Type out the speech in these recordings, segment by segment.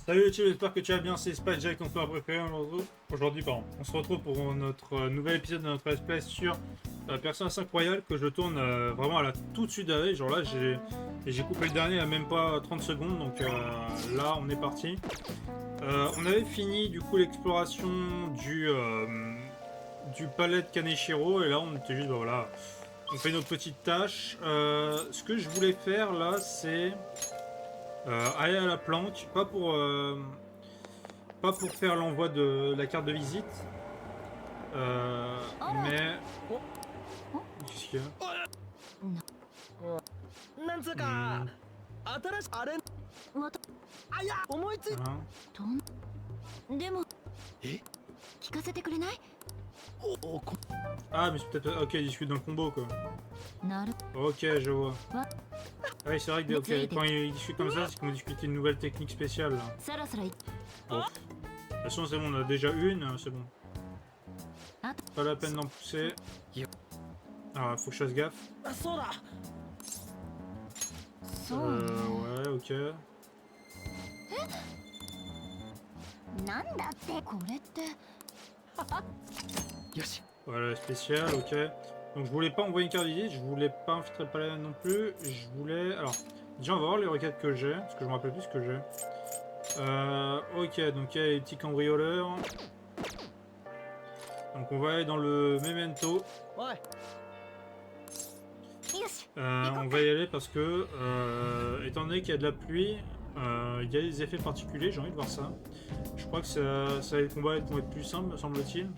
Salut YouTube, j'espère que tu vas bien, c'est Spyjack, ton joueur préféré aujourd'hui. On se retrouve pour notre nouvel épisode de notre let's play sur Persona 5 Royal que je tourne vraiment à la toute suite d'arrêt. Genre là, j'ai coupé le dernier à même pas 30 secondes, donc là, on est parti. On avait fini du coup l'exploration du palais de Kaneshiro, et là, on était juste, bah, voilà, on fait notre petite tâche. Ce que je voulais faire là, c'est... aller à la planque, pas pour faire l'envoi de la carte de visite, mais... Qu'est-ce qu'il y a? なんつうか、新しいあれまたあいや思いついた Hein. でもえ聞かせてくれない？ おこ Ah, mais c'est peut-être... Ok, il discute dans le combo, quoi. なる Ok, je vois. Ouais. Ah oui, c'est vrai que quand il discute comme ça, c'est qu'on discute une nouvelle technique spéciale, là. そろそろい Bon. De toute façon, c'est bon, on a déjà une, c'est bon. Ah. Pas la peine d'en pousser. Ah, faut que je fasse gaffe. あそうだ そうね Ouais, ok. なんだってこれって よし Voilà, spécial, ok. Donc je voulais pas envoyer une carte de visite, je voulais pas infiltrer le palais non plus, je voulais... Alors, déjà on va voir les requêtes que j'ai, parce que je me rappelle plus ce que j'ai. Ok, donc il y a les petits cambrioleurs. Donc on va aller dans le Memento. おい よし On va y aller parce que, étant donné qu'il y a de la pluie, il y a des effets particuliers, j'ai envie de voir ça. Je crois que ça les combats vont être plus simples, me semble-t-il.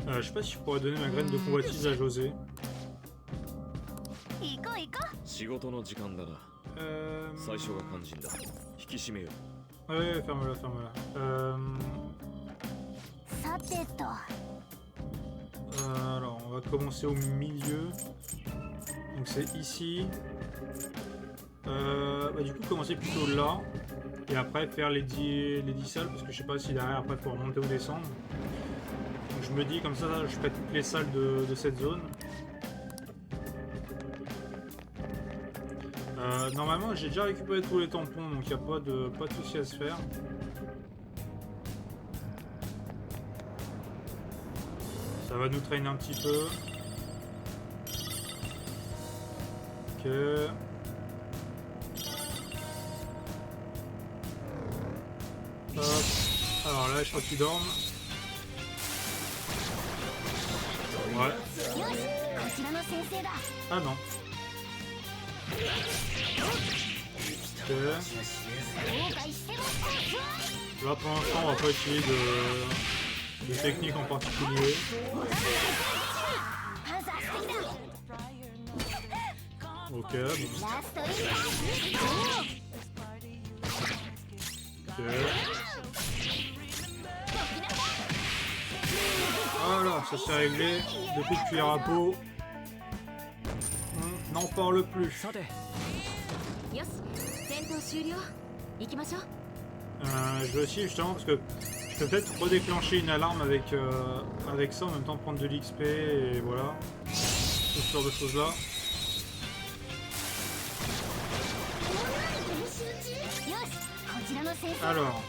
Je sais pas si je pourrais donner ma graine de convoitise à José. 行こう行こ仕事の時間だが最初が肝心だ引き締めよ Ouais, ferme-la, ferme-la. うさてと Alors, on va commencer au milieu. Donc c'est ici. Du coup, commencer plutôt là. Et après faire les 10 salles, parce que je sais pas si derrière après il faut remonter ou descendre. Donc je me dis comme ça, je ferai toutes les salles de cette zone. Normalement, j'ai déjà récupéré tous les tampons, donc il n'y a pas de souci à se faire. Ça va nous traîner un petit peu. Ok. Hop. Alors là, je crois qu'ils dorment. Ouais. よしこちらの先生だ Ah non. Ok. 後悔しても Là pour l'instant on va pas essayer de technique en particulier. パンサー素敵だ Ok, bon, ラストインだ ok. Voilà, ça s'est réglé. Depuis que cuillère à peau, on n'en parle plus. さてよし戦闘終了行きましょう Je vais aussi justement parce que je peux peut-être redéclencher une alarme avec, avec ça en même temps prendre de l'XP et voilà. Tout ce genre de choses là. よしこちらの先生 Alors,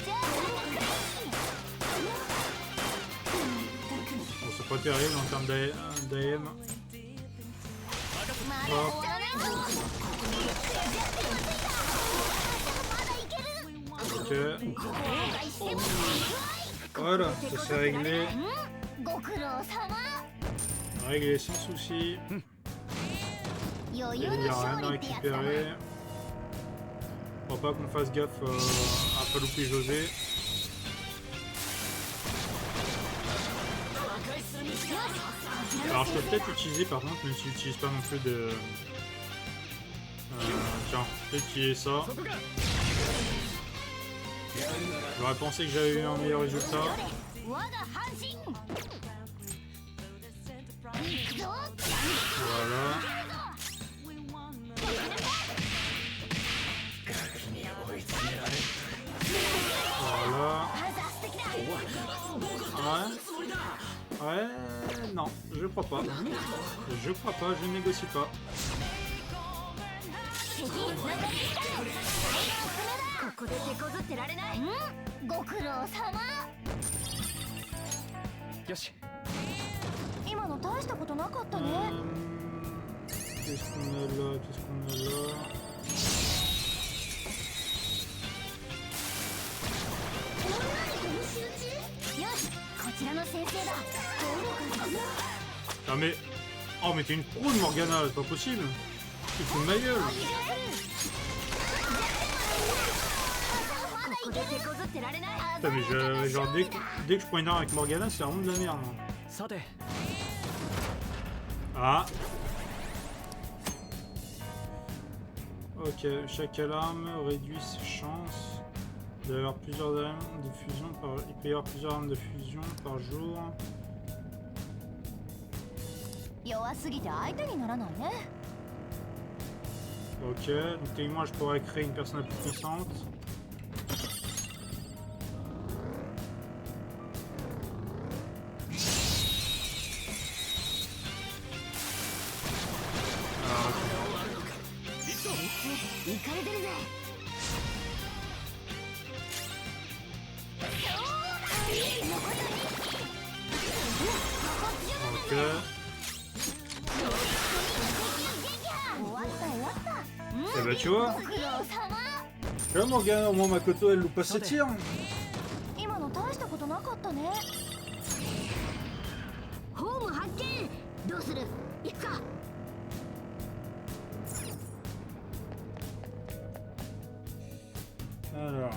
じゃあ bon, c'est pas terrible en termes d'AM. まだ終わらないぞまだいける Ok. 後悔しても Voilà, ça s'est réglé. ご苦労様 Réglé sans souci. 余 Il 裕 n'y の a rien 勝 à 利ってやつだな récupérer. Faut pas qu'on fasse gaffe à pas louper José. Alors je peux peut-être utiliser par contre, même si j'utilise pas non plus de... tiens, je vais utiliser ça. J'aurais pensé que j'avais eu un meilleur résultat. 我が半身行くぞ Voilà. Voilà. パンサー素敵だ Ouais. Ouais, non, je Je crois pas. Je crois pas, je négocie pas. ここで手こずってられない。ご苦労様。よし。今の大したことなかったね。Qu'est-ce qu'on a là? Qu'est-ce qu'on a là? よし、こちらの先生だ。 Ah mais... Oh mais t'es une pro de Morgana, c'est pas possible. Tu te fous de ma gueule. ここで手こずってられない。 Putain, mais genre dès que je prends une arme avec Morgana, c'est vraiment de la merde. Moi. さて。 Ah. Ok, chaque alarme réduit ses chances d'avoir plusieurs armes de fusion par... Il peut y avoir plusieurs armes de fusion par jour. 弱すぎて相手にならないね。 Ok, donc techniquement je pourrais créer une personne plus puissante. Ah, ok. Eh bah tu vois, Morgana, au moins Makoto elle loupe pas ses tirs. 今の大したことなかったね。ホーム発見。どうする？行くか。 Alors.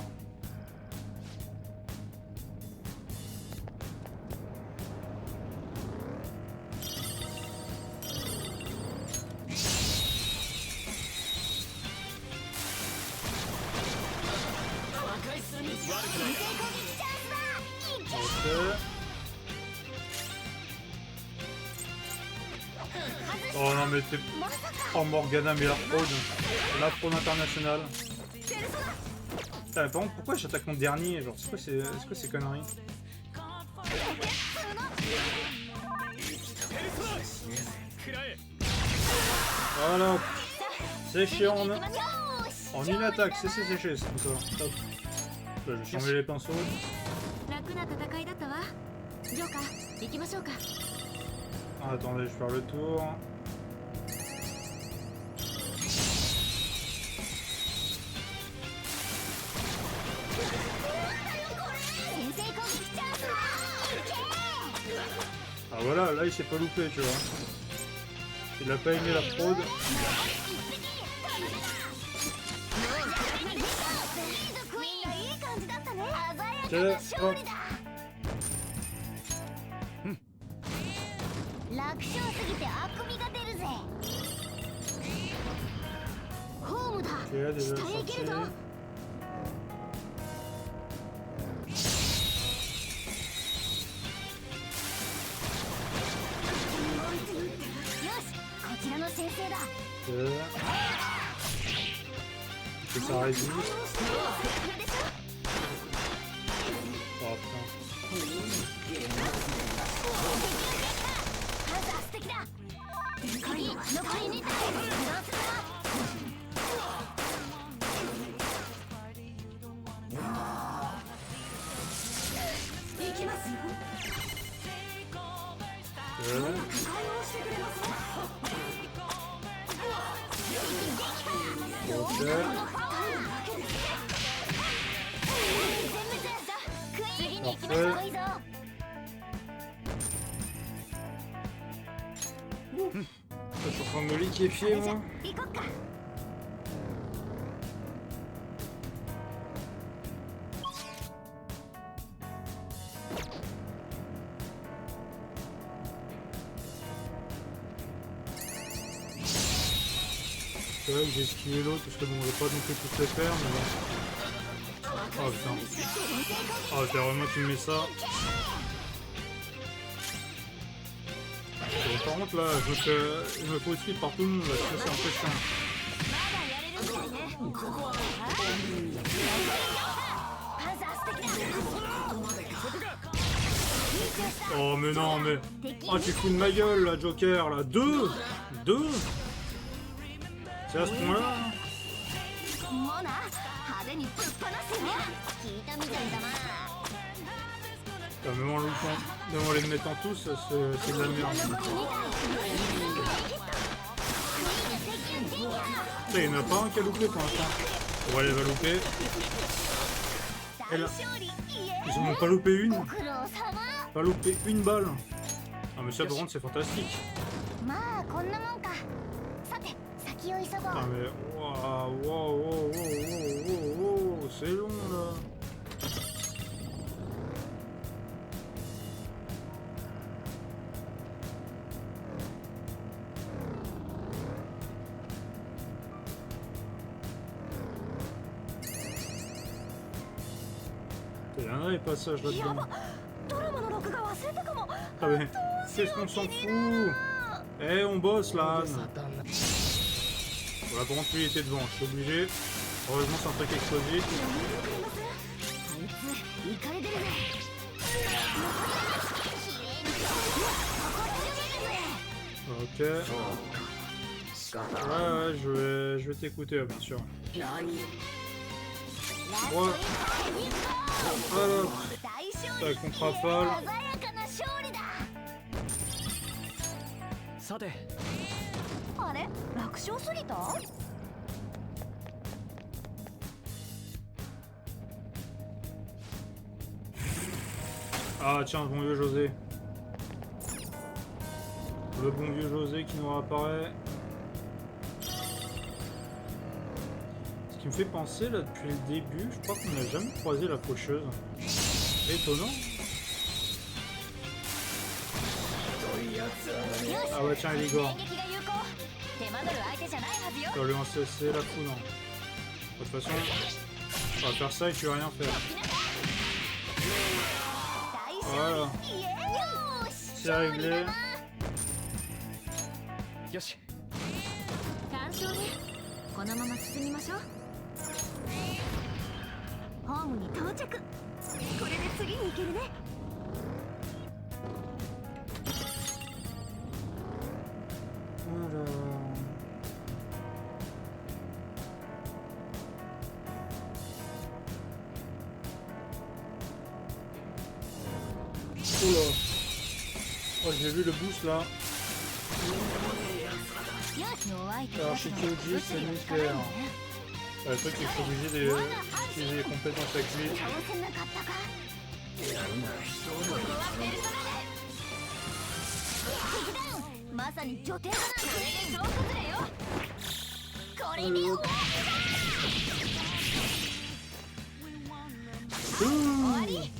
Oh non mais t'es... Oh Morgana mais la fraude internationale. Putain, par contre pourquoi j'attaque mon dernier? Genre c'est quoi ces conneries? Voilà. Séché en une attaque, c'est séché, c'est comme ça. Top. Là, je vais changer les pinceaux. Ah, attendez, je vais faire le tour. Ah voilà, là il s'est pas loupé, tu vois. Il a pas aimé la fraude. Ok, hop. 楽勝すぎてあくびが出るぜ。ホームだ。 Ok, déjà 下へ行けるぞ。 sorti. Ok. Que ça résiste. Oh Parfait. Je suis en train de me liquéfier moi. C'est vrai que j'ai esquivé l'autre parce que bon, on va pas non plus toutes les faire, mais bon. Oh putain. Oh, c'est vraiment tu me mets ça. Par contre là, je me fais suivre par tout le monde, là, ça c'est un peu chiant. Oh mais non mais... Oh tu fous de ma gueule là Joker là. Deux. C'est à ce point là. もな派手にぶっ放すよ聞いたみたいだな Même en les mettant tous, c'est de la merde. Il n'y en a pas un qui a loupé pour l'instant. On va les va louper. Et là, ils n'ont pas loupé une. Pas loupé une balle. Ah mais ça par contre c'est fantastique. Ah mais waouh, c'est long là. Il y en a des passages là-dedans. Ah mais qu'est-ce qu'on s'en fout? Eh on bosse là. Voilà, par contre lui il était devant, je suis obligé. Heureusement c'est un truc explosif. Ok. Ouais, je vais t'écouter bien sûr. Ouais. Voilà. Ça contre-rafale. さてあれ楽勝すぎた Ah tiens, le bon vieux José. Le bon vieux José qui nous réapparaît. Ce qui me fait penser là depuis le début, je crois qu'on n'a jamais croisé la faucheuse. Étonnant. Ah ouais tiens, il est gore. On va lui c'est la foudre. De toute façon, on va faire ça et tu vas rien faire. Voilà. C'est réglé. よし干渉ねこのまま進みましょうホームに到着これで次に行けるね Oula. Oh j'ai vu le boost là. Alors chez Kyoji c'est nucléaire. Le truc il faut obligé d'utiliser les compétences avec lui. まさに女帝だなこれで総崩れよこれで終わり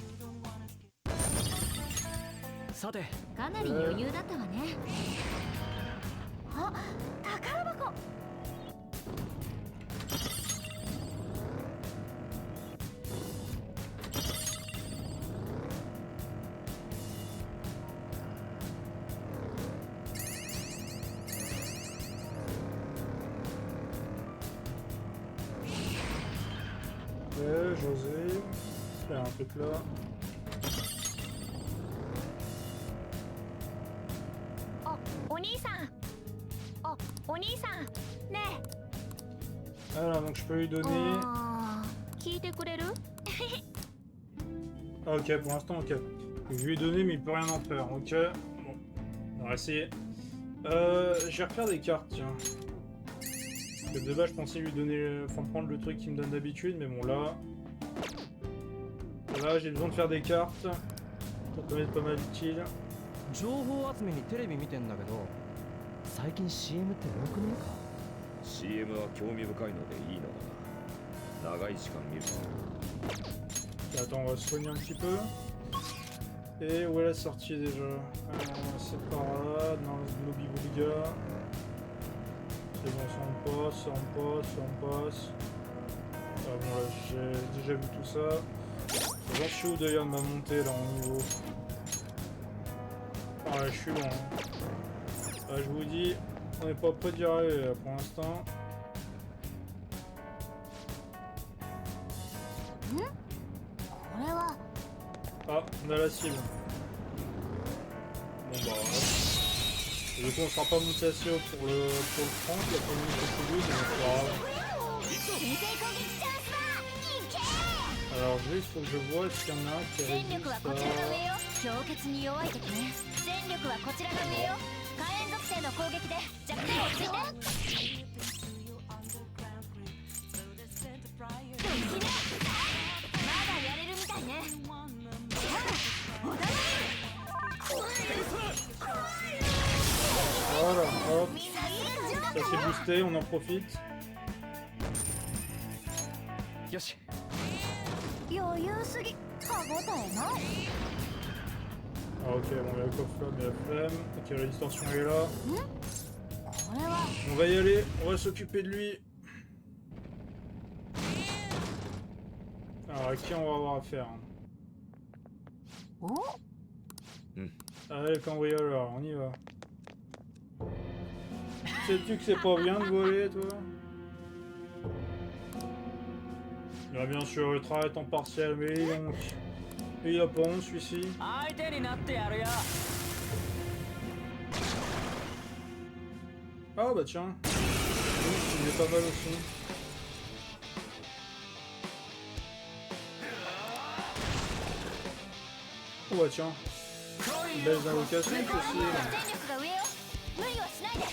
さてかなり余裕だったわねあ、宝箱 José, il y a un truc là. Alors donc je peux lui donner... Ah, ok, pour l'instant ok. Je lui ai donné mais il peut rien en faire, ok. Bon, on va essayer. Je vais refaire des cartes, tiens. Parce que de base je pensais lui donner... Enfin prendre le truc qu'il me donne d'habitude, mais bon là... Là j'ai besoin de faire des cartes. Ça peut être pas mal utile. 情報集めにテレビ見てんだけど最近 CM って多くねえか CM は興味深いのでいいのだが長い時間見ると Attends, on va se soigner un petit peu. Et où est la sortie déjà? C'est par là, dans le Lobby Boulga. C'est bon, ça on passe, ça on passe, ça on passe. Ah bon là, j'ai déjà vu tout ça. J'en suis où d'ailleurs de ma montée là en niveau? Ah ouais, je suis loin. Ah, je vous dis, on n'est pas près d'y arriver pour l'instant. Ah, on a la cible. Bah, du coup, on sera pas monté assez haut pour le 30, la première minute au plus, donc c'est pas grave. 先制攻撃チャンスだ行け Alors juste, faut que je vois est-ce qu'il y en a un qui 戦力は résiste こちらが上 à... よ氷結に弱い敵ね戦力はこちらが上よ火炎属性の攻撃で弱点をついて敵ねまだやれるみたいねほらおだ Voilà, hop, ça s'est boosté, on en profite. よし 余裕すぎ歯応えない Ah ok, bon, il y a le coffre là, mais la flemme. Ok, la distorsion est là. これは On va y aller, on va s'occuper de lui. Alors, à qui on va avoir affaire? お Allez, le cambrioleur, on y va. Sais-tu que c'est pas bien de voler, toi? Là, bien sûr, le travail est en partiel, mais donc... Il a pas honte, celui-ci. 相手になってやるよ Ah bah tiens. Oui, il est pas mal aussi. Oh bah tiens. Belles invocations 向こうの aussi. 方が戦力が上よ無理はしないで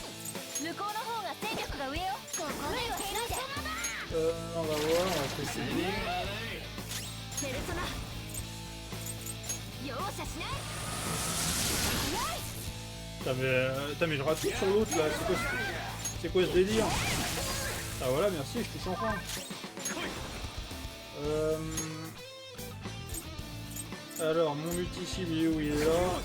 向こうの方が戦力が上よここ無理はしないで On va voir, on va essayer. ペルソナ容赦しない Putain mais je rate tout sur l'autre là, c'est quoi ce délire? Ah voilà, merci, je touche enfin. Alors, mon multi-cible, il est où? Il est là.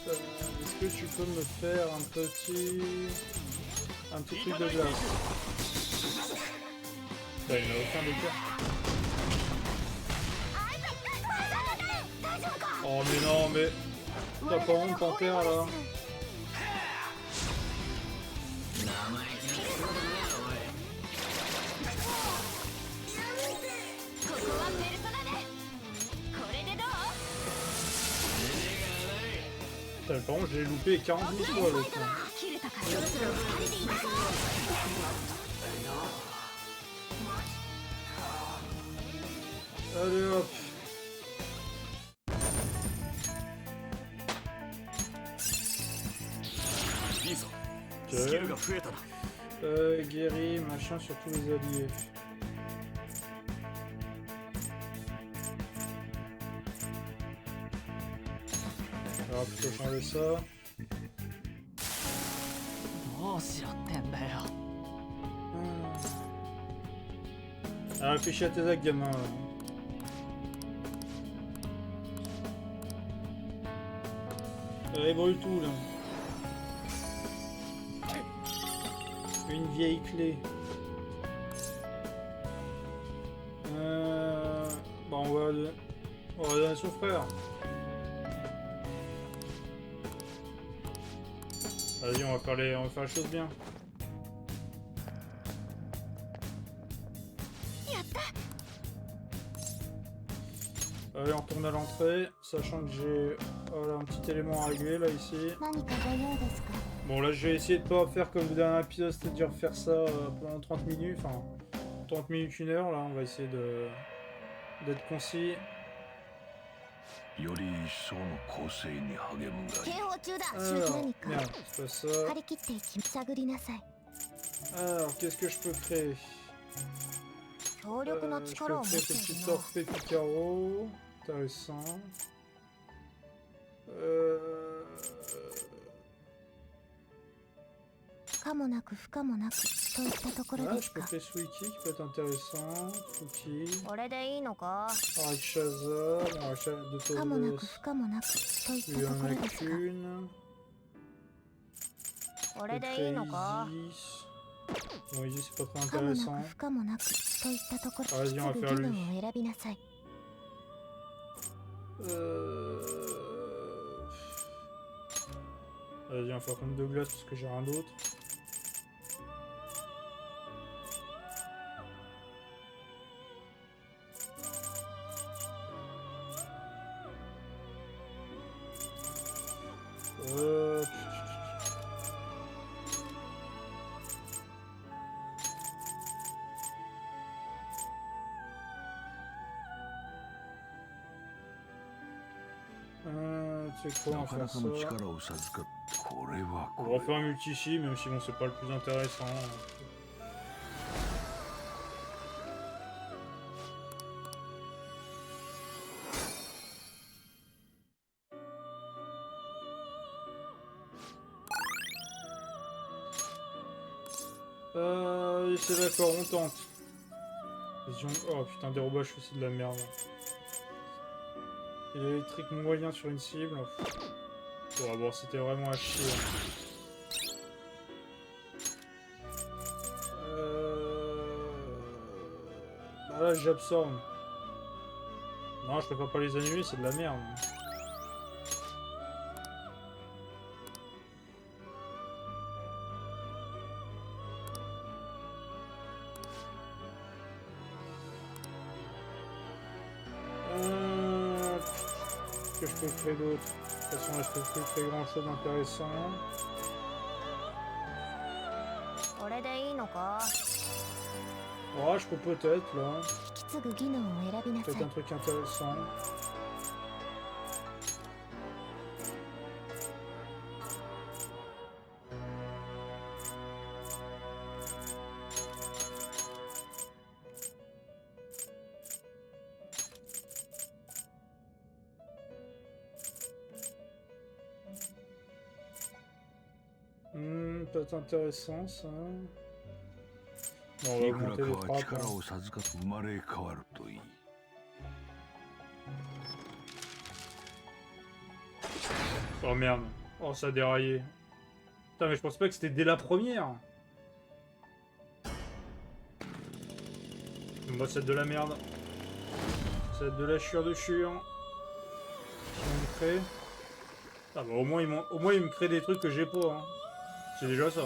Est-ce que tu peux me faire un petit truc de glace? Bah, il n'a aucun dégât. Oh mais non, mais... T'as pas honte, panthère, là? ここはペルソナでこれでどう Putain, par contre, j'ai loupé 42 fois l'autre. 切れたかそろそろ二人で行こう Allez hop. いいぞスキルが増えたな Guéri, machin sur tous les alliés. On va plutôt changer ça. どうしろってんだよ Ah, réfléchis à tes actes, gamin. Là. Allez, brûle tout là. Une vieille clé. Bon, on va donner à son frère. Vas-y, on va faire les choses bien. Allez, on retourne à l'entrée, sachant que j'ai voilà, un petit élément à régler là ici. 何かご用ですか Bon là je vais essayer de pas faire comme le dernier épisode, c'est-à-dire faire ça pendant 30 minutes, enfin 30 minutes, 1 heure, là on va essayer d'être concis. より一層の構成に励むがいい。警報中だ Alors, 何か merde, c'est pas ça. 張り切っていき探りなさい Alors, qu'est-ce que je peux créer 強力な Je 力 peux を持っ créer て ce い petit るな torpé Picaro, intéressant. Euh... 可もなく不可もなくといったところ Ah, で je す peux か créer Sweetie qui peut être intéressant. Fouki. これでいいのか Avec Shazam, de 可もなく Todes. 不可もなくといっ Il y たと en ころ a ですか qu'une. これでいいのか Isis. Bon, Isis c'est pas très 可もな intéressant. く不可もなくといったところ Ah, vas-y, on va すぐ faire 義 lui. 務を選びなさい Vas-y, on va faire comme de glace parce que j'ai rien d'autre. C'est quoi, on な va かな faire かの ça. 力を授かってこれは On こ va れ faire un multi-chi, même si bon, c'est pas le plus intéressant. C'est d'accord, on tente. Oh putain, dérobage, c'est de la merde. Et l'électrique moyen sur une cible. Bon, bon c'était vraiment à chier. Bah là, j'absorbe. Non, je préfère pas les annuler, c'est de la merde. Que je peux créer d'autre. De toute façon, là, je peux plus créer grand chose d'intéressant. Ouais, je peux peut-être là. Peut-être un truc intéressant. Peut-être intéressant ça. Bon, on va いくら augmenter か les は frappes. 力 Hein. を授かって生まれ変わるといい Oh merde. Oh, ça a déraillé. Putain, mais je pense pas que c'était dès la première. Bon, bah, c'est de la merde. C'est de la chure de chure. Qui vont me créer. Ah bah, au moins, ils me créent des trucs que j'ai pas. Hein. C'est déjà ça.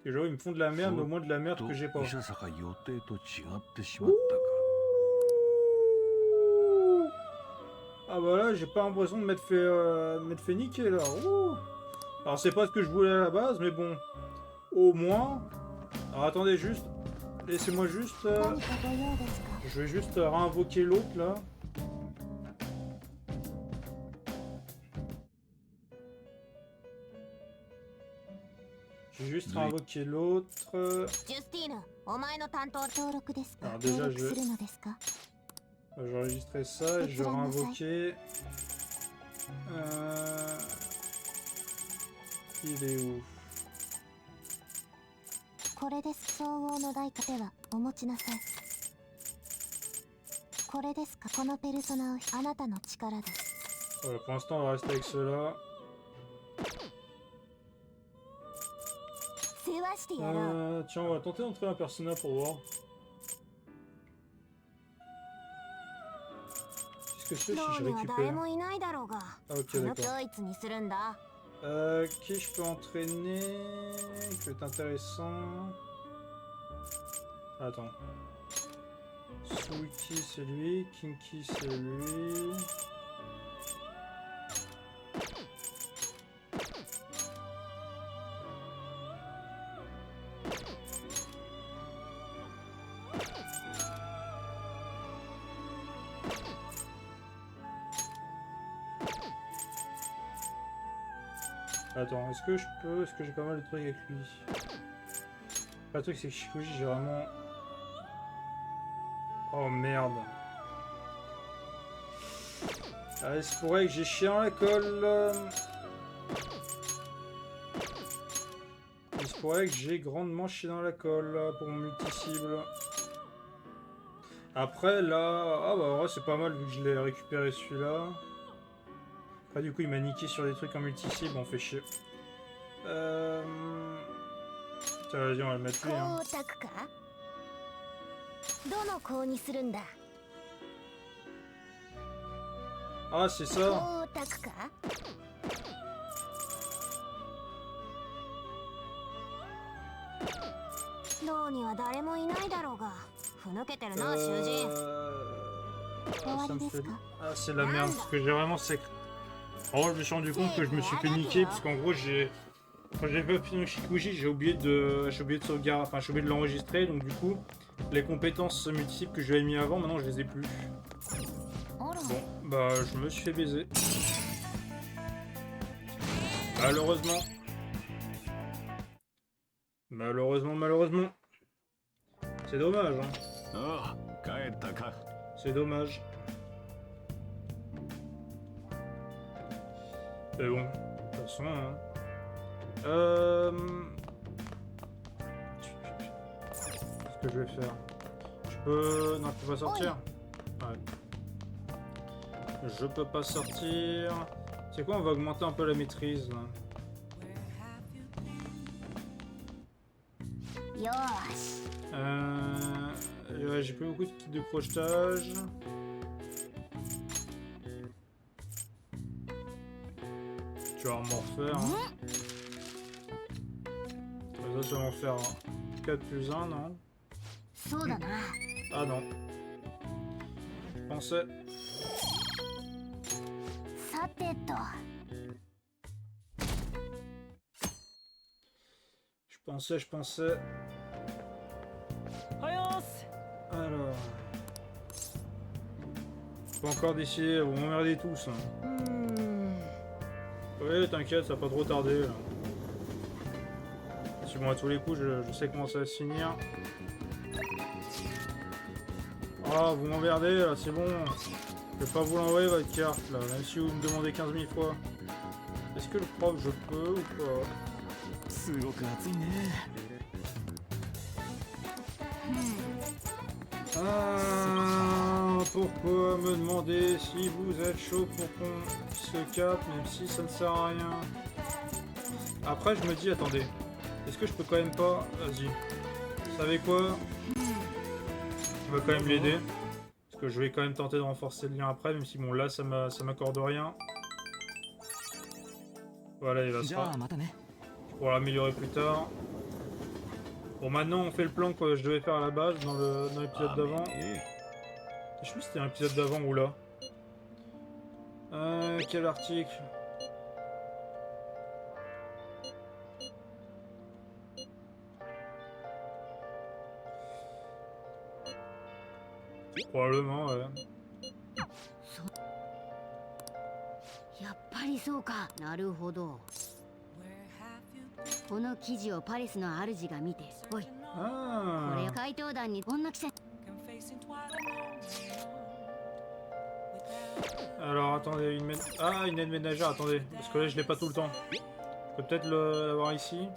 Et genre, ils me font de la merde, mais au moins de la merde que j'ai pas. いささか予定と違ってしまったか Ah bah là, j'ai pas l'impression de m'être fait niquer là. Ouh. Alors c'est pas ce que je voulais à la base, mais bon. Au moins. Alors attendez juste. Laissez-moi juste... Je vais juste réinvoquer l'autre là. Je vais juste réinvoquer l'autre. Alors déjà je vais enregistrer ça et je vais réinvoquer. Il est où? これです相応の代価ではお持ちなさいこれですかこのペルソナをあなたの力です Voilà, pour l'instant on va rester avec ceux-là. 世話してやろう Tiens, on va tenter d'entrer un persona pour voir. Qu'est-ce que je fais si ロー je には誰 récupère? もいないだろうが Ah ok この d'accord. 教室にするんだ Qui je peux entraîner? Qui peut être intéressant. Attends. Suiki c'est lui, Kinky c'est lui. Attends, est-ce que je peux... Est-ce que j'ai pas mal de trucs avec lui? Le truc c'est que Shikuji j'ai vraiment... Oh merde. Ah, il se pourrait que j'ai chié dans la colle. Il se pourrait que j'ai grandement chié dans la colle pour mon multi-cible. Après là... Ah bah ouais c'est pas mal vu que je l'ai récupéré celui-là. Après du coup il m'a niqué sur des trucs en multi-cible, on fait chier. Tiens vas-y on va le mettre lui hein. どの子にするんだ Ah c'est ça. 光沢か ローには誰もいないだろうがふぬけてるな囚人 Ah, ça me fait... Ah c'est la merde parce que j'ai vraiment sec. En gros je me suis rendu compte que je me suis fait niquer parce qu'en gros j'ai... Quand j'ai fait finir Shikuji j'ai oublié de sauvegarder, enfin j'ai oublié de l'enregistrer donc du coup les compétences multiples que j'avais mis avant maintenant je les ai plus. Bon, bah je me suis fait baiser. Malheureusement. Malheureusement. C'est dommage, hein. ああ、帰ったか。 C'est dommage. Mais bon, de toute façon... Hein. Qu'est-ce que je vais faire? Je peux... Non, je peux pas sortir. Ouais. Je peux pas sortir. C'est quoi, on va augmenter un peu la maîtrise, là. Ouais, j'ai plus beaucoup de kits de crochetage. Tu vas m'en refaire. Hein. Ça va m'en faire 4 plus 1, non? Ah non. Je pensais. Je pensais. Alors. Pas encore décidé, vous m'emmerdez tous. Hein. Oui, t'inquiète, ça va pas trop tarder. Si bon, à tous les coups, je sais comment ça va se finir. Ah, vous m'emmerdez là, c'est bon. Je vais pas vous l'envoyer votre carte là, même si vous me demandez 15 000 fois. Est-ce que le prof, je peux ou pas? Ah, pourquoi me demander si vous êtes chaud pour qu'on se capte, même si ça ne sert à rien. Après, je me dis, attendez, est-ce que je peux quand même pas... Vas-y. Vous savez quoi? On va quand même l'aider. Parce que je vais quand même tenter de renforcer le lien après, même si bon, là, ça m'accorde rien. Voilà, il va se faire. Pour l'améliorer plus tard. Bon, maintenant on fait le plan que je devais faire à la base dans l'épisode d'avant. Je sais plus si c'était un épisode d'avant ou là. Quel article? Probablement, ouais. やっぱりそうか。なるほど。この記事をパレスの主が見て、おい。これを怪盗団にこんな季節。Alors attendez, une aide ménagère, attendez, parce que là je l'ai pas tout le temps. Je peux peut-être l'avoir ici.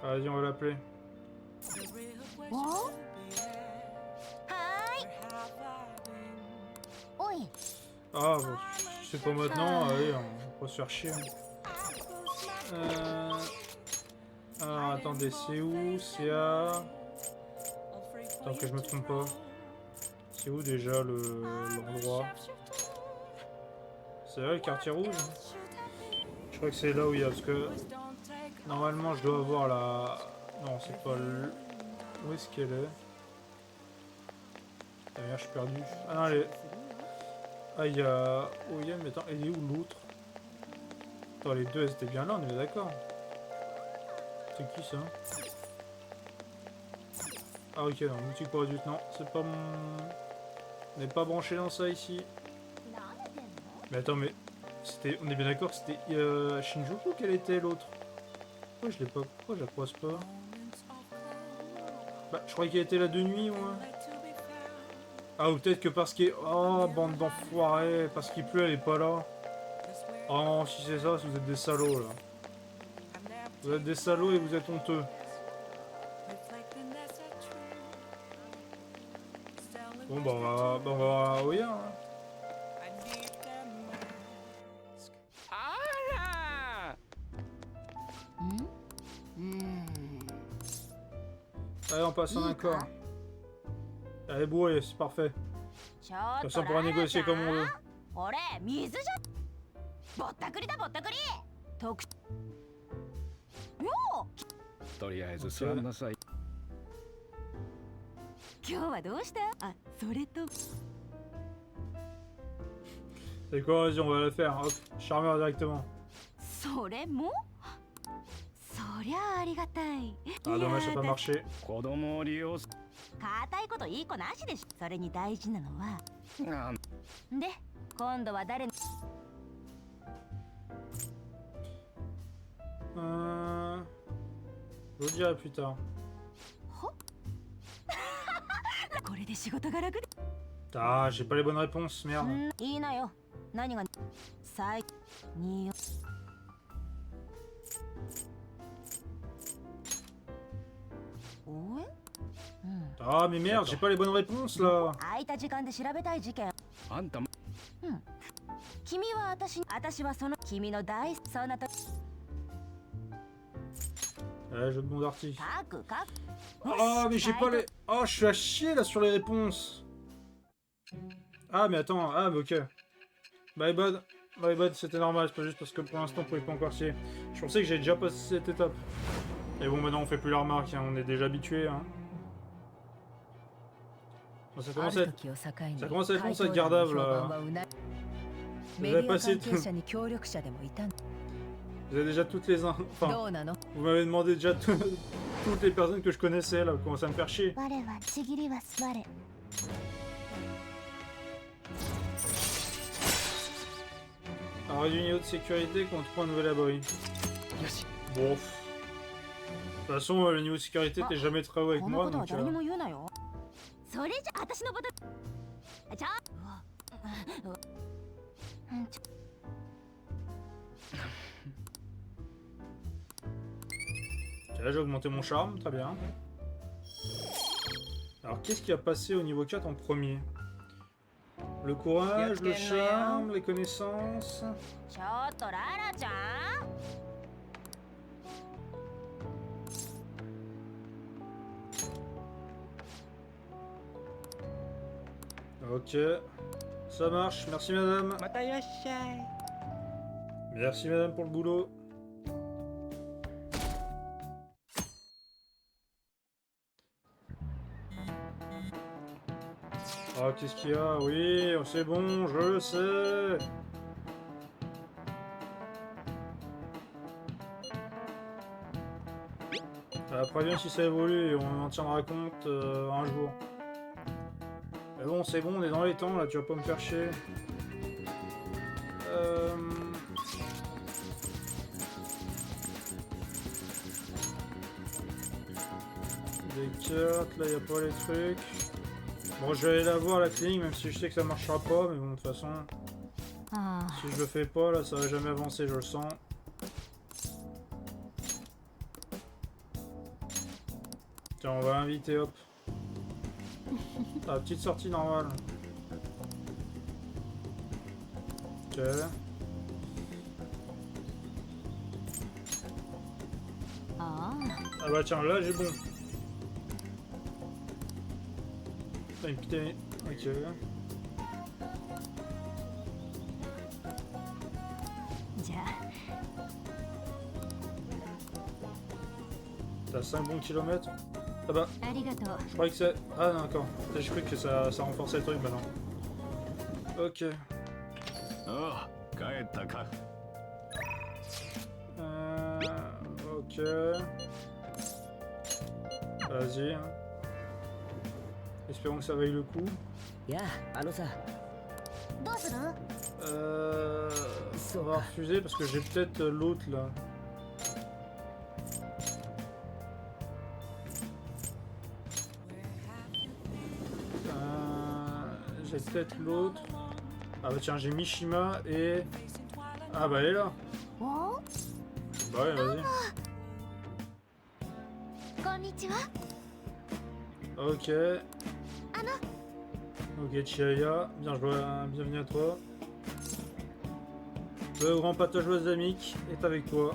Vas-y, on va l'appeler. Ah bon, c'est pas maintenant, allez, on va se faire chier. Alors attendez, c'est où? C'est à... Attends que je me trompe pas. C'est où déjà l'endroit? C'est là le quartier rouge? Je crois que c'est là où il y a, parce que... Normalement je dois avoir la... Non, c'est pas le... Où est-ce qu'elle est? Ah merde, je suis perdu. Ah non, elle est... Ah, il y a... Oh, il y a... Mais attends, elle est où l'autre? Attends, les deux, elles étaient bien là, on est d'accord. C'est qui ça? Ah ok, non, boutique pour adultes, non, c'est pas mon... On n'est pas branché dans ça ici. Mais attends, mais... On est bien d'accord, c'était à Shinjuku qu'elle était l'autre? Pourquoi je l'ai pas... Pourquoi je la croise pas? Bah, je croyais qu'elle était là de nuit, moi. Ah, ou peut-être que parce qu'il... Oh, bande d'enfoirés, parce qu'il pleut, elle est pas là. Oh non, si c'est ça, vous êtes des salauds, là. Vous êtes des salauds et vous êtes honteux. Bon, bah, on va voir Oya, hein. Allez, on passe en accord. Allez, bourré, c'est parfait. Comme ça, on pourra négocier comme on veut. C'est quoi, vas-y, on va le faire. Hop, charmeur directement. Ah, dommage, ça n'a pas marché. で今度は誰の Je vous le dirai plus tard. これで仕事が楽で Ah, j'ai pas les bonnes réponses, merde. いいなよ何が最によおえ Ah, mais merde, j'ai pas les bonnes réponses là. 空いた時間で調べたい事件あんたも君は私はその君の大そんなと Jeu de bon d'arty. かくか Ah, mais j'ai pas les. Oh, je suis à chier là sur les réponses. Ah, mais attends, ah, mais ok. My bad, c'était normal, c'est pas juste parce que pour l'instant on pouvait pas encore chier. Je pensais que j'avais déjà passé cette étape. Et bon, maintenant on fait plus la remarque, hein, on est déjà habitué. Hein. Bon, ça commence à être bon cette Gardave là. Vous avez passé tout. Vous avez déjà toutes les. Enfin, vous m'avez demandé déjà toutes les personnes que je connaissais là, vous commencez à me faire chier. Alors, du niveau de sécurité contre 3 nouvel abri. Bon. De toute façon, le niveau de sécurité, t'es jamais très haut avec moi, donc... それじゃ私のことじゃLà, j'ai augmenté mon charme, très bien. Alors, qu'est-ce qui a passé au niveau 4 en premier? Le courage, le charme, les connaissances... ちょっとララちゃん Ok, ça marche, merci madame. またいらっしゃい Merci madame pour le boulot. Ah, qu'est-ce qu'il y a? Oui, c'est bon, je le sais. Après bien si ça évolue, on en tiendra compte un jour. Mais bon, c'est bon, on est dans les temps là, tu vas pas me faire chier. Des cartes, là y a pas les trucs. Bon, je vais aller la voir la clinique, même si je sais que ça marchera pas, mais bon, de toute façon, si je le fais pas, là, ça va jamais avancer, je le sens. Tiens, on va l'inviter, hop. Ah, petite sortie normale. Ok. Ah bah tiens, là j'ai bon. Une petite... Ok. T'as 5 bons kilomètres. Ah bah, je croyais que c'est... Ah non, d'accord. J'ai cru que ça renforçait le truc maintenant. Ok. Ok. Vas-y. Espérons que ça vaille le coup. On va refuser parce que j'ai peut-être l'autre là. J'ai peut-être l'autre. Ah bah tiens, j'ai Mishima et... Ah bah elle est là. Bah ouais, vas-y. Ok. Ok, Chihaya, bienvenue à toi. Le grand patajoise d'Amik est avec toi.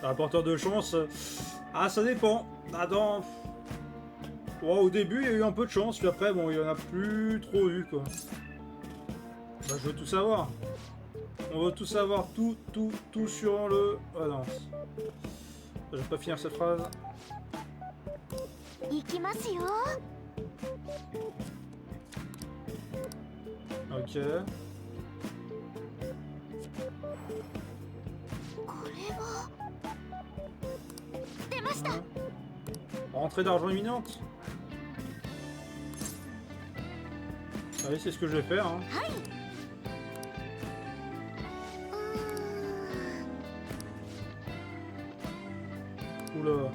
Rapporteur de chance. Ah, ça dépend. Attends. Wow, au début, il y a eu un peu de chance, puis après, bon, il y en a plus trop eu, quoi. Bah, je veux tout savoir. On veut tout savoir, tout sur le... Ah non. Je vais pas finir cette phrase. Ok. Rentrée d'argent imminente. Allez, c'est ce que je vais faire. Hein. はい。Oula.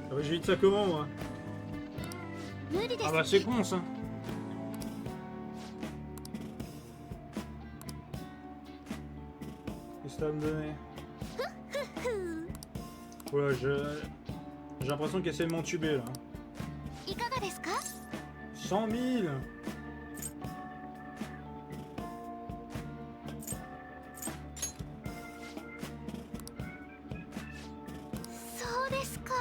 Ah bah, j'ai dit ça comment moi? 無理です。 Ah bah c'est con ça. Qu'est-ce que ça va me donner? Voilà, j'ai l'impression qu'elle essaie de m'entuber là. いかがですか？ 100 000. そうですか。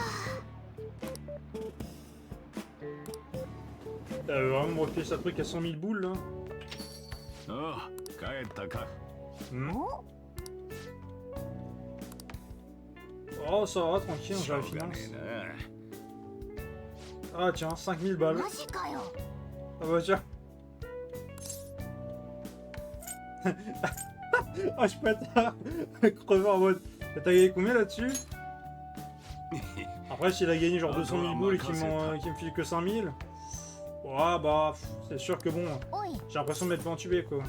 Elle veut vraiment me refiler sa truc à 100 000 boules là. ああ、帰ったか。 Hmm. お、 Oh ça va, tranquille, j'ai la しょうがね finance. えな。 Ah tiens, 5000 balles. マジかよ。 Ah bah tiens. Ah je peux être crevé en mode. T'as gagné combien là-dessus? Après s'il a gagné genre 200 000 boules et qu'il me file que 5000. Ouais bah c'est sûr que bon, おい、 j'ai l'impression de m'être fait entuber quoi.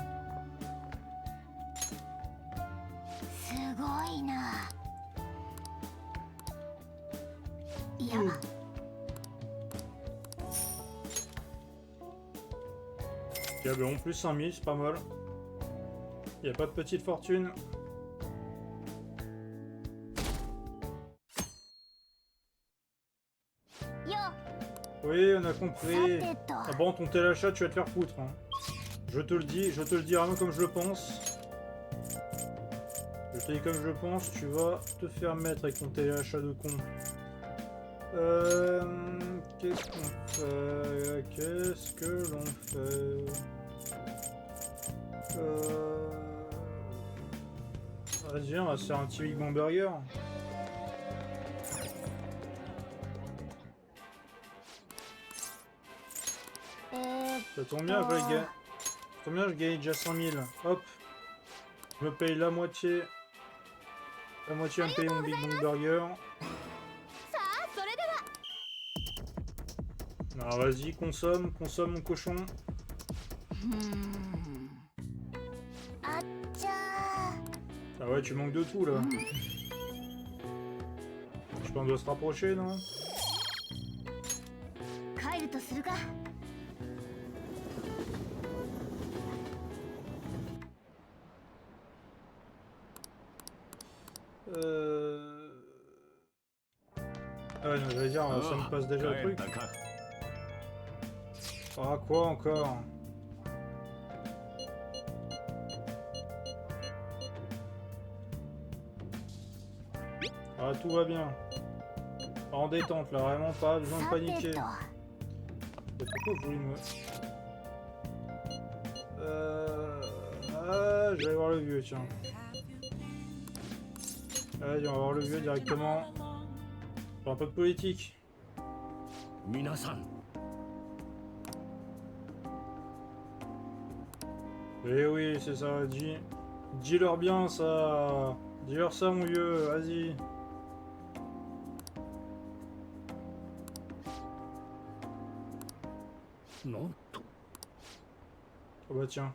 すごいな。いや、 Ok bah en plus 5000 c'est pas mal. Y a pas de petite fortune. Oui on a さ compris. てと。 Ah bon, ton tel achat, tu vas te faire foutre. Hein. Je te le dis vraiment comme je le pense. Je te dis comme je le pense, tu vas te faire mettre avec ton tel achat de con. Qu'est-ce qu'on fait? Qu'est-ce que l'on fait? Vas-y, on va se faire un petit Big Bang Burger. Ça tombe bien, je gagne. Ça tombe bien, je gagne déjà 100 000. Hop. Je me paye la moitié. La moitié à me payer mon Big Bang Burger. さあ、それでは。 Alors vas-y, consomme mon cochon. あっちゃ Ah ouais, tu manques de tout là. Je pense qu'on doit se rapprocher, non? ー。帰るとするか。 Ah ouais, non, j'allais dire, ça me passe déjà le 帰っ truc. たか。 Ah quoi encore? Ah tout va bien. En détente là, vraiment pas besoin de さて paniquer. と。 Et pourquoi vous voulez me... Ah, je vais aller voir le vieux, tiens. Allez, on va voir le vieux directement. Pour un peu de politique. 皆さん、 Eh oui, c'est ça, dis-leur bien ça. Dis-leur ça, mon vieux, vas-y.なんと Oh bah tiens.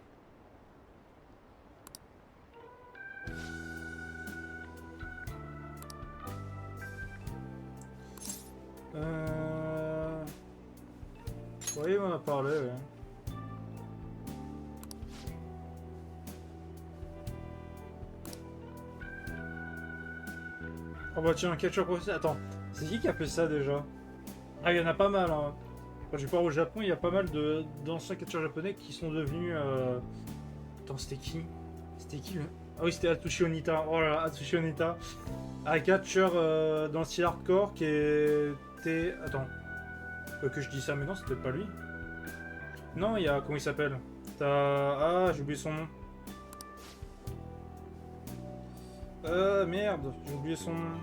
Oui, on en a parlé, ouais. Oh bah tiens, ketchup aussi. Attends, c'est qui a fait ça déjà? Ah, il y en a pas mal, hein. Quand je pars au Japon, il y a pas mal d'anciens catcheurs japonais qui sont devenus... Attends, c'était qui? C'était qui le... Ah oui, c'était Atsushi Onita. Oh là là, Atsushi Onita. Un catcheur dans le style hardcore qui était... Attends. Que je dis ça, mais non, c'est peut-être pas lui. Non, il y a... Comment il s'appelle? Ah, j'ai oublié son nom. Merde, j'ai oublié son nom.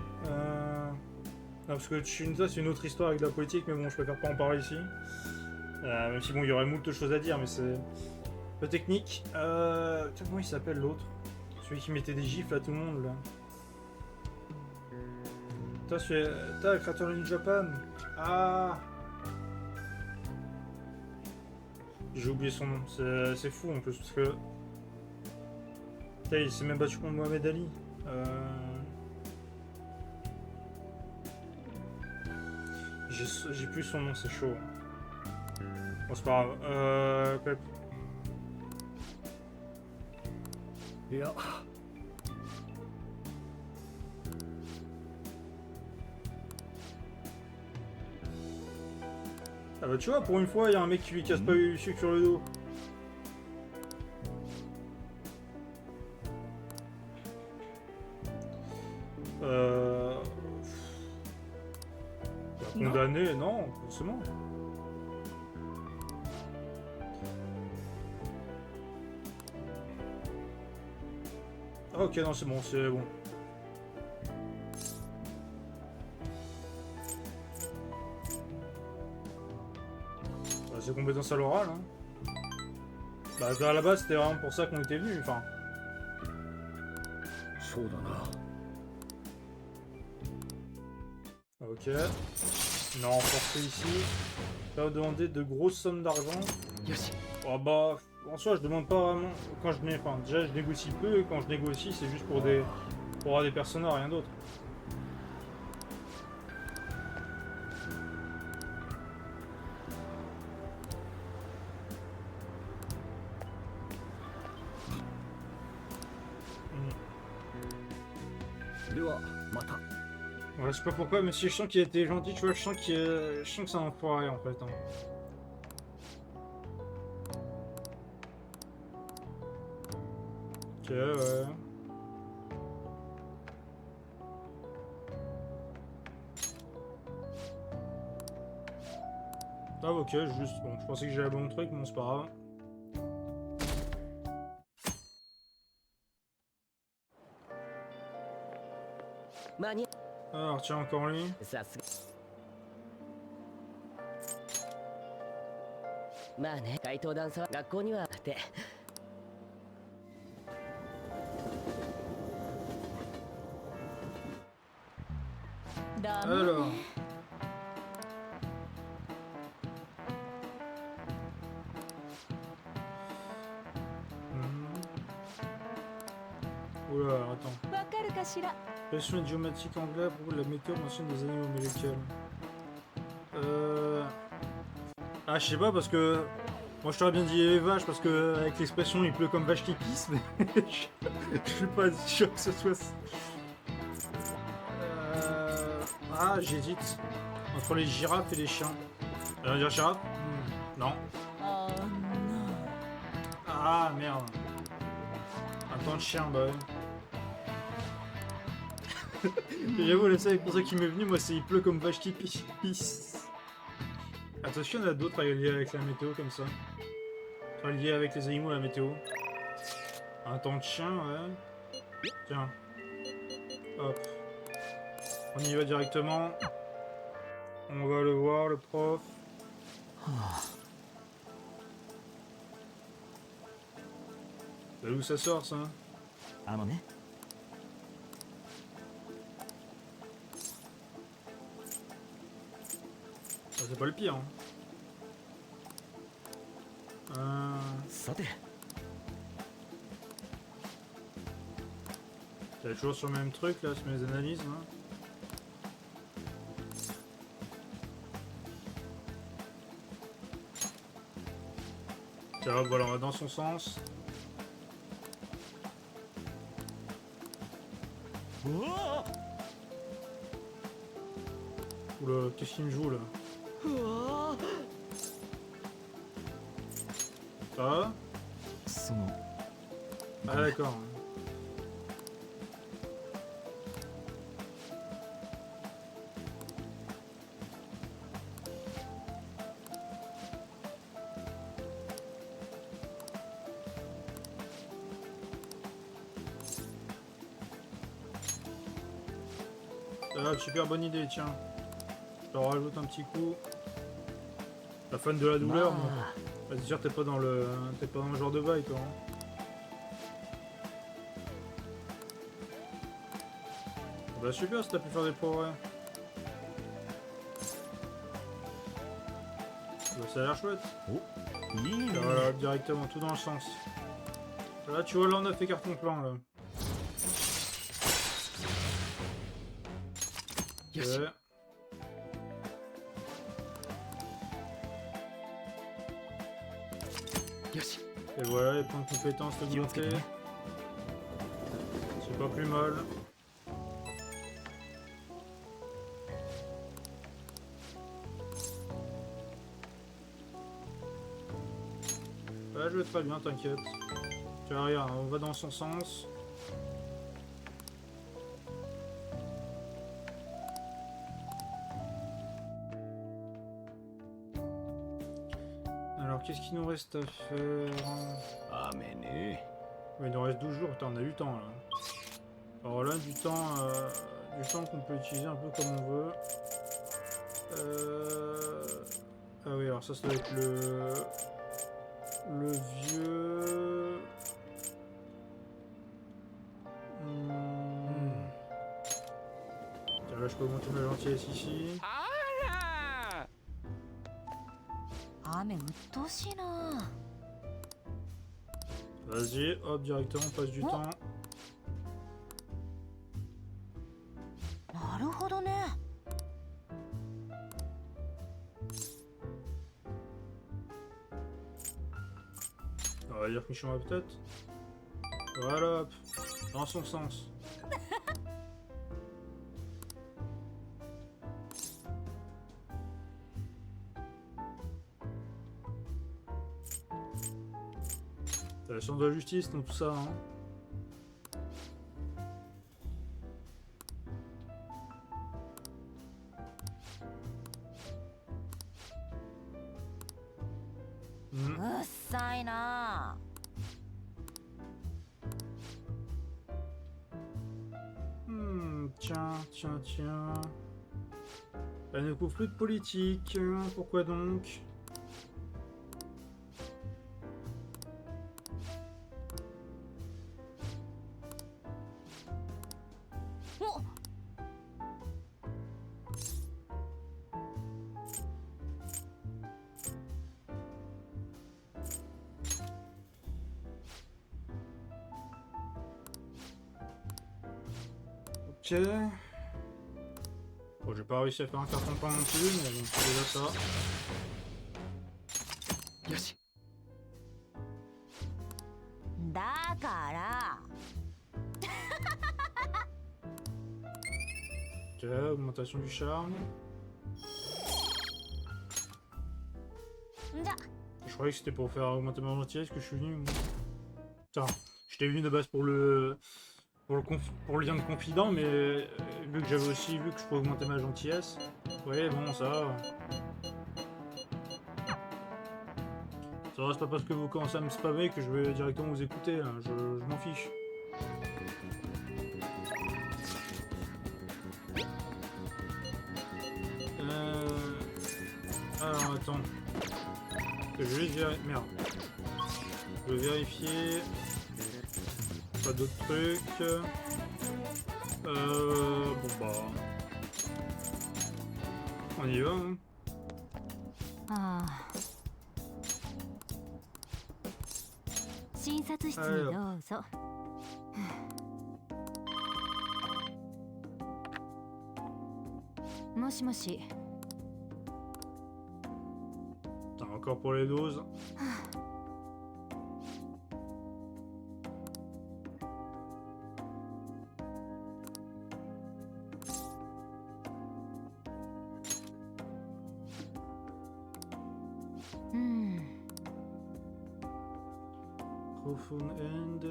Non, parce que Tsunza, c'est une autre histoire avec de la politique, mais bon, je préfère pas en parler ici. Même si bon, il y aurait moult de choses à dire, mais c'est peu technique. Tiens, comment il s'appelle l'autre? Celui qui mettait des gifles à tout le monde, là. Toi, c'est le créateur de Japan. Ah. J'ai oublié son nom. C'est fou en plus parce que. Putain, il s'est même battu contre Mohamed Ali. J'ai plus son nom, c'est chaud. Bon, c'est pas grave. Pep. Yeah. Ah bah tu vois, pour une fois, il y a un mec qui lui casse pas le sucre sur le dos. Condamné, non, forcément. Ah, ok, non, c'est bon, c'est bon. Bah, c'est compétence à l'oral, hein. Bah, à la base, c'était vraiment pour ça qu'on était venu, enfin. Ok. Non, forcé ici. Ça va demander de grosses sommes d'argent. Oh bah, en soi, je demande pas vraiment. Quand je enfin, déjà, je négocie peu, et quand je négocie, c'est juste pour avoir des personnages, rien d'autre. Ouais, je sais pas pourquoi, mais si je sens qu'il a été gentil, tu vois, je sens que c'est un enfoiré en fait. Hein. Ok, ouais. Ah ok, juste, bon, je pensais que j'avais le bon truc, mais bon, c'est pas grave. Alors tiens, encore lui. まあね、怪盗ダンサーは学校にはって。ダメ Alors. Oula, attends. わかるかしら Pression idiomatique anglais pour la météo mentionne des animaux américains. Ah, je sais pas parce que. Moi je t'aurais bien dit les vaches parce que avec l'expression il pleut comme vache qui pisse, mais je suis pas sûr que ce soit. Ah, j'hésite entre les girafes et les chiens. On va dire girafe? Non. Oh non. Ah merde. Un temps de chien, bah ouais. J'avoue, le seul pour ça qui m'est venu, moi c'est il pleut comme vache qui pisse. Attention, il y en a d'autres à lier avec la météo comme ça. Enfin, lier avec les animaux la météo. Un temps de chien, ouais. Tiens. Hop. On y va directement. On va le voir, le prof. D'où ça sort, ça? Ah, c'est pas le pire. Hein. T'es toujours sur le même truc là, sur mes analyses. Hein. Tiens, voilà, on va dans son sens. Oula, qu'est-ce qu'il me joue là? Ça va? Ah d'accord. Ah, super bonne idée, tiens. Je leur rajoute un petit coup. La fan de la douleur, bon. C'est sûr, t'es pas dans le genre de bail, toi. Hein. Bah super, si t'as pu faire des progrès. Ça a l'air chouette. Oh, oui. Et voilà, directement, tout dans le sens. Là, tu vois, là, on a fait carton plein, là. Yes. Ok. Yoshi. Et voilà, les points de compétence augmentés. C'est pas plus mal. Ouais, je vais très bien, t'inquiète. Tu vois, regarde, on va dans son sens. Alors, qu'est-ce qu'il nous reste à faire? 雨ね。 Ouais, il nous reste 12 jours, putain, on a du temps là. Alors là, du temps qu'on peut utiliser un peu comme on veut. Ah oui, alors ça doit être le vieux. Tiens, là, je peux augmenter ma gentillesse ici. 雨うっとうしいな。 Vas-y, hop, directement, on passe du temps. なるほどね。 On va dire Michon peut-être. Voilà, hop, dans son sens. C'est la science de la justice, donc tout ça, hein. Hmm. うっさいな。 Tiens. Elle ne couvre plus de politique. Pourquoi donc? Ok. Bon, j'ai pas réussi à faire un carton plein non plus, mais bon, c'est déjà ça. Yoshi. だから。 Ok, augmentation du charme. じゃ。 Je croyais que c'était pour faire augmenter ma gentillesse que je suis venu. Putain, j'étais venu de base pour le lien de confident, mais vu que j'avais aussi vu que je pouvais augmenter ma gentillesse. Ouais, bon, ça va. Ça va, c'est pas parce que vous commencez à me spammer que je vais directement vous écouter, hein. Je m'en fiche. Alors, attends. Je vais juste vérifier. Merde. Je vais vérifier. Pas d'autres trucs. Bon bah. On y va, hein. ああ。診察室にどうぞ。もしもし。 Putain, encore pour les doses. Profound End.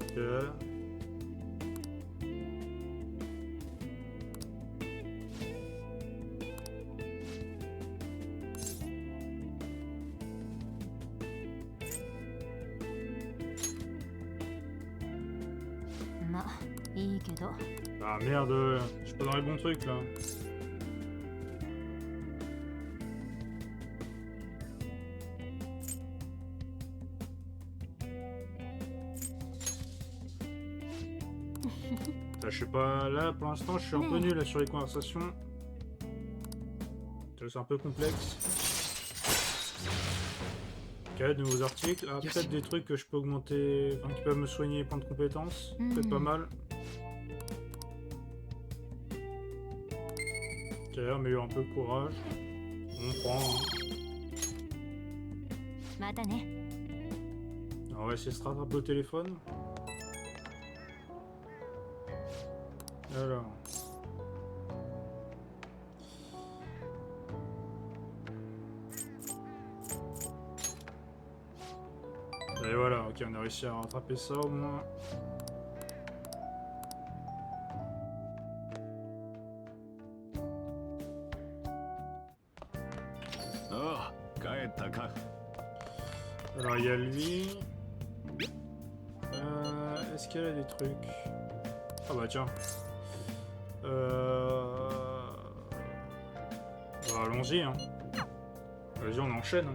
Ok. Ah merde, je suis pas dans les bons trucs là. Là, je sais pas, là pour l'instant je suis un peu nul là, sur les conversations. C'est un peu complexe. Ok, de nouveaux articles. Ah, peut-être des trucs que je peux augmenter, enfin, qui peuvent me soigner les points de compétences. Peut-être pas mal. Ok, améliore un peu le courage. On prend. Hein. On va essayer de se rattraper au téléphone. Alors. Et voilà, ok, on a réussi à rattraper ça au moins. Alors il y a lui. Est-ce qu'elle a des trucs? Ah bah tiens. Bah, allons-y hein. Vas-y on enchaîne. Hein.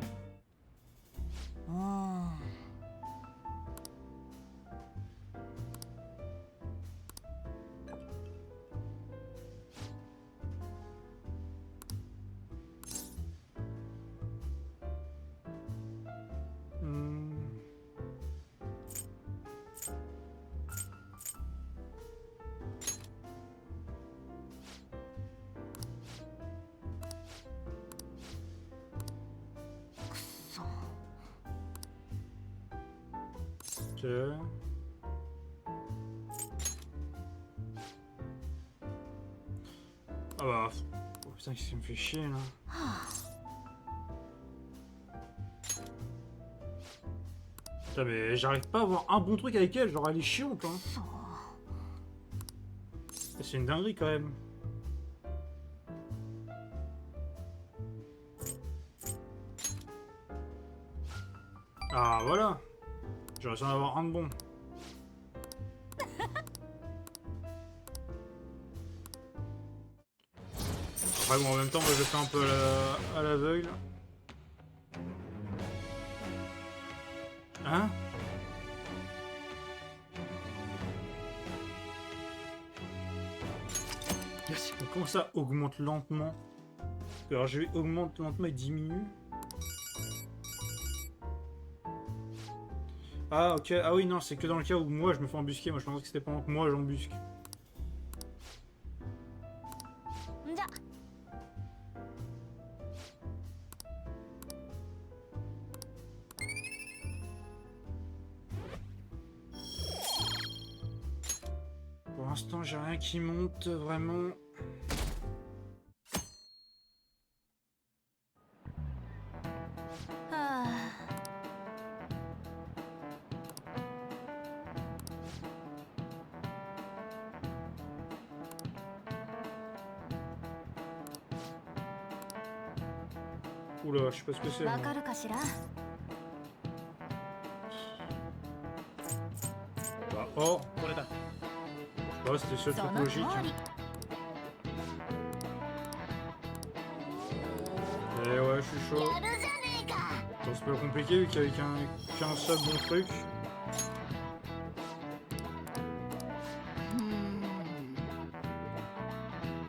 Ok. Ah bah... Oh putain, qu'est-ce qui me fait chier là. Putain mais j'arrive pas à avoir un bon truc avec elle, genre elle est chiante hein. C'est une dinguerie quand même. Ah voilà. J'aurais dû en avoir un de bon. Après bon en même temps moi je fais un peu à l'aveugle. Hein? Comment ça augmente lentement? Alors je vais augmente lentement et diminue. Ah ok, ah oui non c'est que dans le cas où moi je me fais embusquer, moi je pensais que c'était pendant que moi j'embusque. Pour l'instant j'ai rien qui monte vraiment. Oula, je sais pas ce que c'est. Moi. Bah, oh, bah, c'était ce truc logique. Et ouais, je suis chaud. C'est pas compliqué vu qu'il y avait qu'un seul bon truc.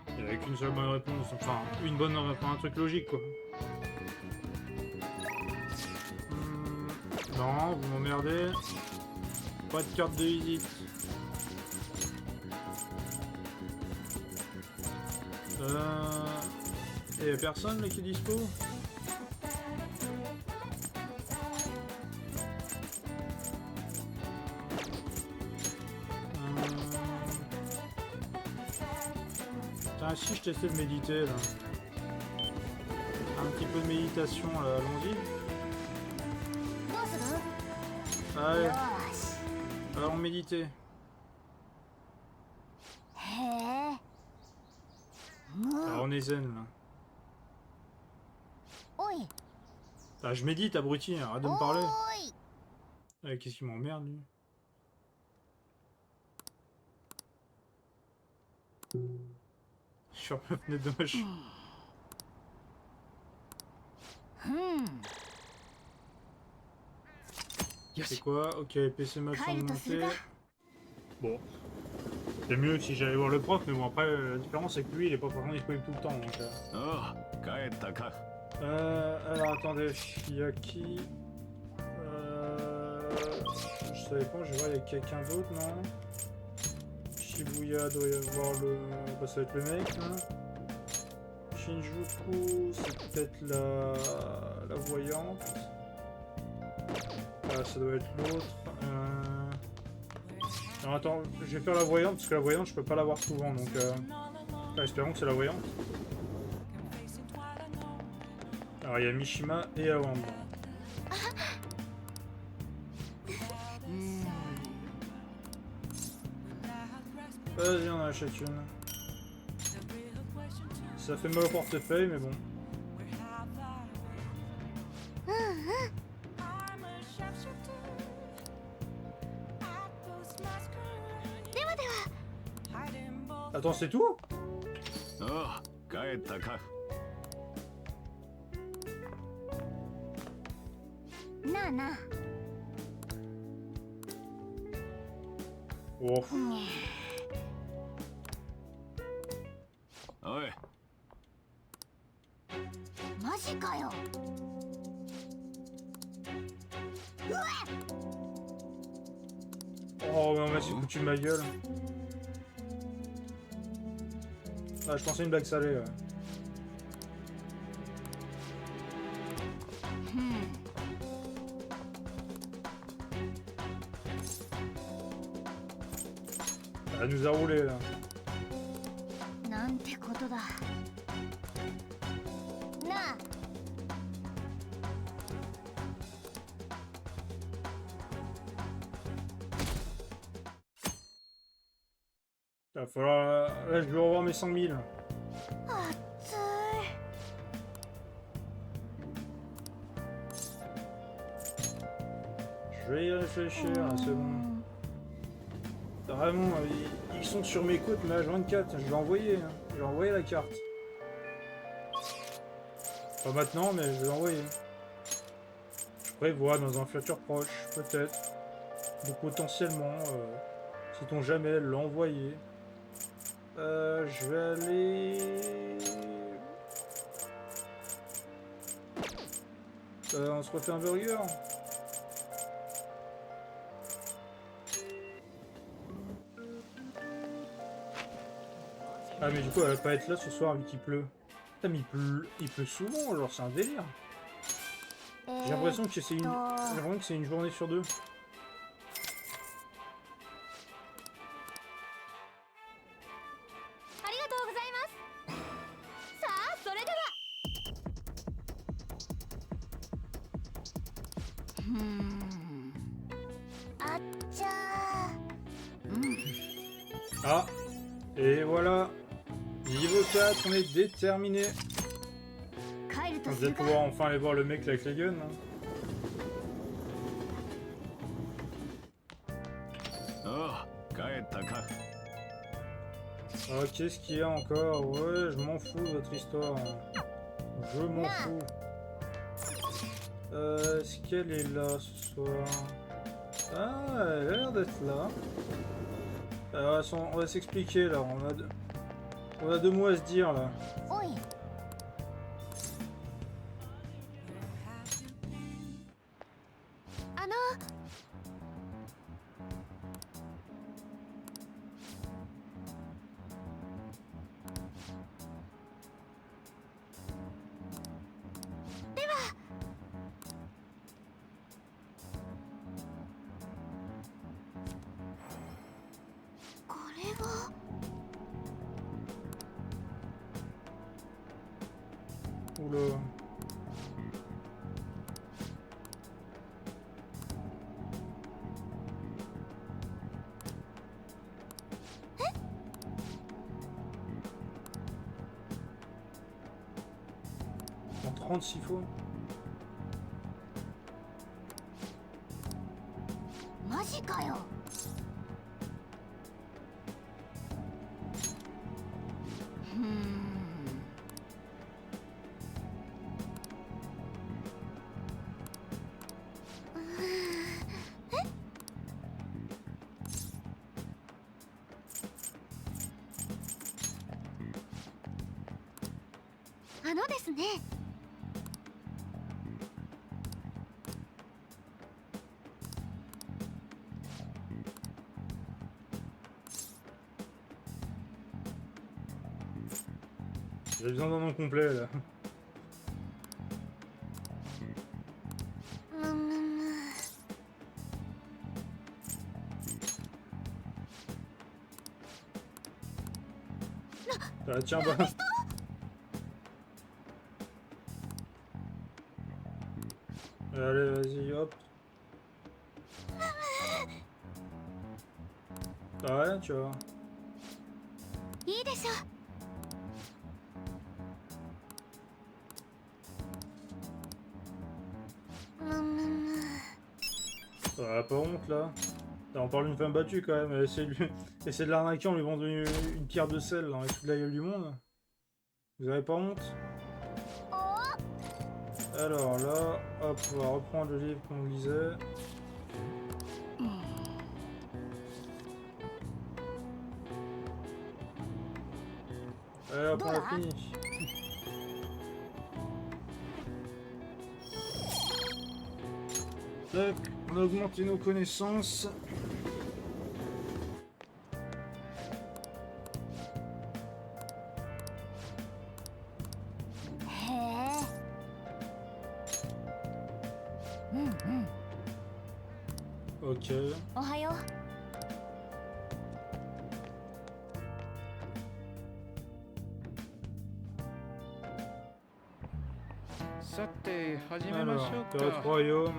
Il y avait qu'une seule bonne réponse. Enfin, une bonne réponse, un truc logique quoi. Non, vous m'emmerdez. Pas de carte de visite. Et y'a personne là qui est dispo? Putain, si je t'essaie de méditer là. Un petit peu de méditation là, allons-y. Allez, allons méditer. Alors on est zen là. Ah, je médite, abruti, arrête de me parler. Qu'est-ce qui m'emmerde lui? Je ferme la fenêtre de moche. C'est quoi? Ok, PC max en montée. Bon. C'est mieux si j'allais voir le prof, mais bon après la différence c'est que lui il est pas forcément disponible tout le temps donc... ああ帰ったか alors attendez, il y a qui je savais pas, je vais voir il y a quelqu'un d'autre non? Shibuya doit y avoir le... Bah ça va être le mec là. Shinjuku c'est peut-être la voyante. Ah ça doit être l'autre. Non attends, je vais faire la voyante parce que la voyante je peux pas la voir souvent donc espérons que c'est la voyante. Alors il y a Mishima et Awan. Vas-y on en achète une. Ça fait mal au portefeuille mais bon. Attends, c'est tout? ああ帰ったかなあなあ Oh. おいマジかよ Oh non mais c'est foutu de ma gueule. Ah je pensais une blague salée ouais. Elle nous a roulé là. なんてことだなあ Il va falloir... Là je vais revoir mes 100 000. 暑い Je vais y réfléchir, c'est bon. Vraiment, ils sont sur mes côtes, mais H24, je vais envoyer, hein. Je vais envoyer la carte. Pas maintenant, mais je vais l'envoyer. Je prévois dans un futur proche, peut-être, de potentiellement, sait-on jamais, l'envoyer. Je vais aller... on se refait un burger. Ah mais du coup elle va pas être là ce soir vu qu'il pleut. Putain mais il pleut souvent, genre c'est un délire. J'ai l'impression que c'est une journée sur deux. Ah, et voilà, niveau 4, on est déterminé. On va pouvoir enfin aller voir le mec là avec les guns. Hein. ああ帰ったか Ah, qu'est-ce qu'il y a encore? Ouais, je m'en fous de votre histoire. Je m'en fous. Est-ce qu'elle est là ce soir? Ah, elle a l'air d'être là. Alors, on va s'expliquer là, on a deux mots à se dire là. おい Oula. En 30 s'il faut. マジかよ Ah あのですね。J'ai besoin d'un nom complet là. Ah, tiens, bah. Allez, vas-y, hop. Ouais, tu vois. いいでしょう。Ah, pas honte là. Là, on parle d'une femme battue quand même. Essayer de l'arnaquer en lui vendant une pierre de sel dans les sous de la gueule du monde. Vous avez pas honte? Alors là, hop, on va reprendre le livre qu'on lisait. Allez, hop, on l'a fini. Tac, on a augmenté nos connaissances. Ok. おはよう。さて始めまし Alors, ょう Pirate か。 Royaume.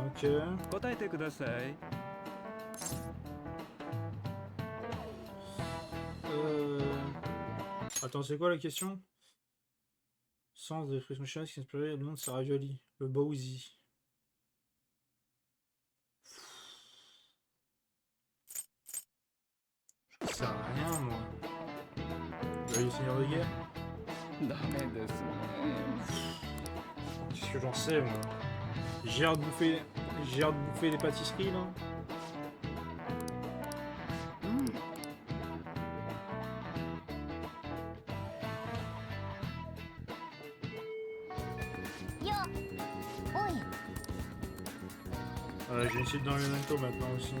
Ok. 答えてください。 Attends, c'est quoi la question? Sens des expressions chinoises qui inspiraient le nom de sa ravioli, le Baozi. Je sais rien, moi. Le seigneur de guerre? ダメですね。 Qu'est-ce que j'en sais, moi? J'ai hâte de bouffer des pâtisseries, là. よ。おい。 J'ai une suite dans le memento maintenant aussi.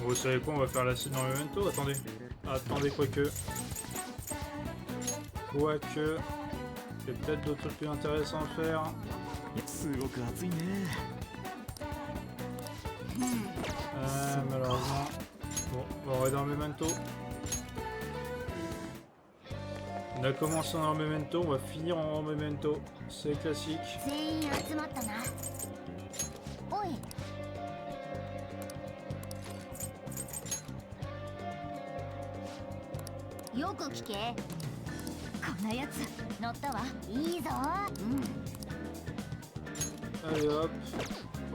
Vous savez quoi, on va faire la suite dans le memento. Attendez. Attendez, quoique. Quoique. Il y a peut-être d'autres trucs plus intéressants à faire. すごく暑いね。 Malheureusement. Bon, on va regarder dans le memento. On a commencé dans le memento, on va finir en memento. C'est classique. 全員集まったな。おい。よく聞け。このやつ乗ったわ。いいぞ。Allez hop.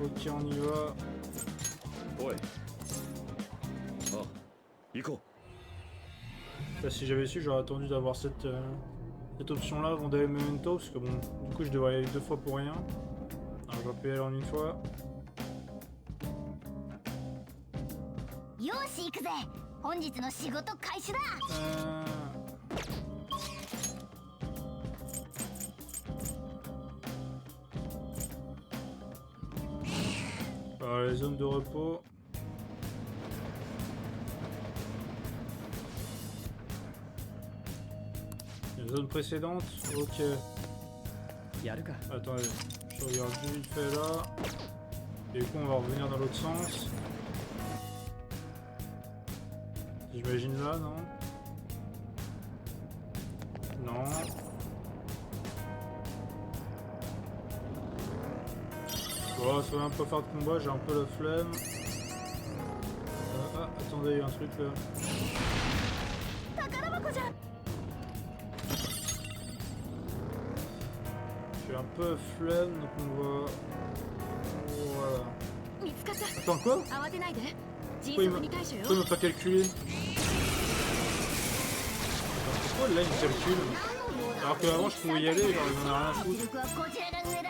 Ok, on y va. おい。あ、行こ Là, si j'avais su, j'aurais attendu d'avoir cette option là avant d'aller au memento, parce que bon, du coup je devrais y aller 2 fois pour rien. Alors je vais pu y aller en 1 fois. よし行くぜ。本日の仕事開始だ。Alors, les zones de repos. Les zones précédentes, ok. やるか。 Attendez, je regarde vite fait là. Et du coup on va revenir dans l'autre sens. J'imagine là, non? Non. Bon, ça va un peu faire de combat, j'ai un peu la flemme. Ah, attendez, il y a un truc là. 宝箱じゃん。 J'ai un peu la flemme, donc on va... Voilà. 見つかった。 Attends, quoi? 慌てないで。迅 Pourquoi il 速に対処よ。 ne m'a pas calculé? pourquoi là il circule? Alors qu'avant je pouvais y aller, genre il en a rien à foutre. 実力はこちらが上だ。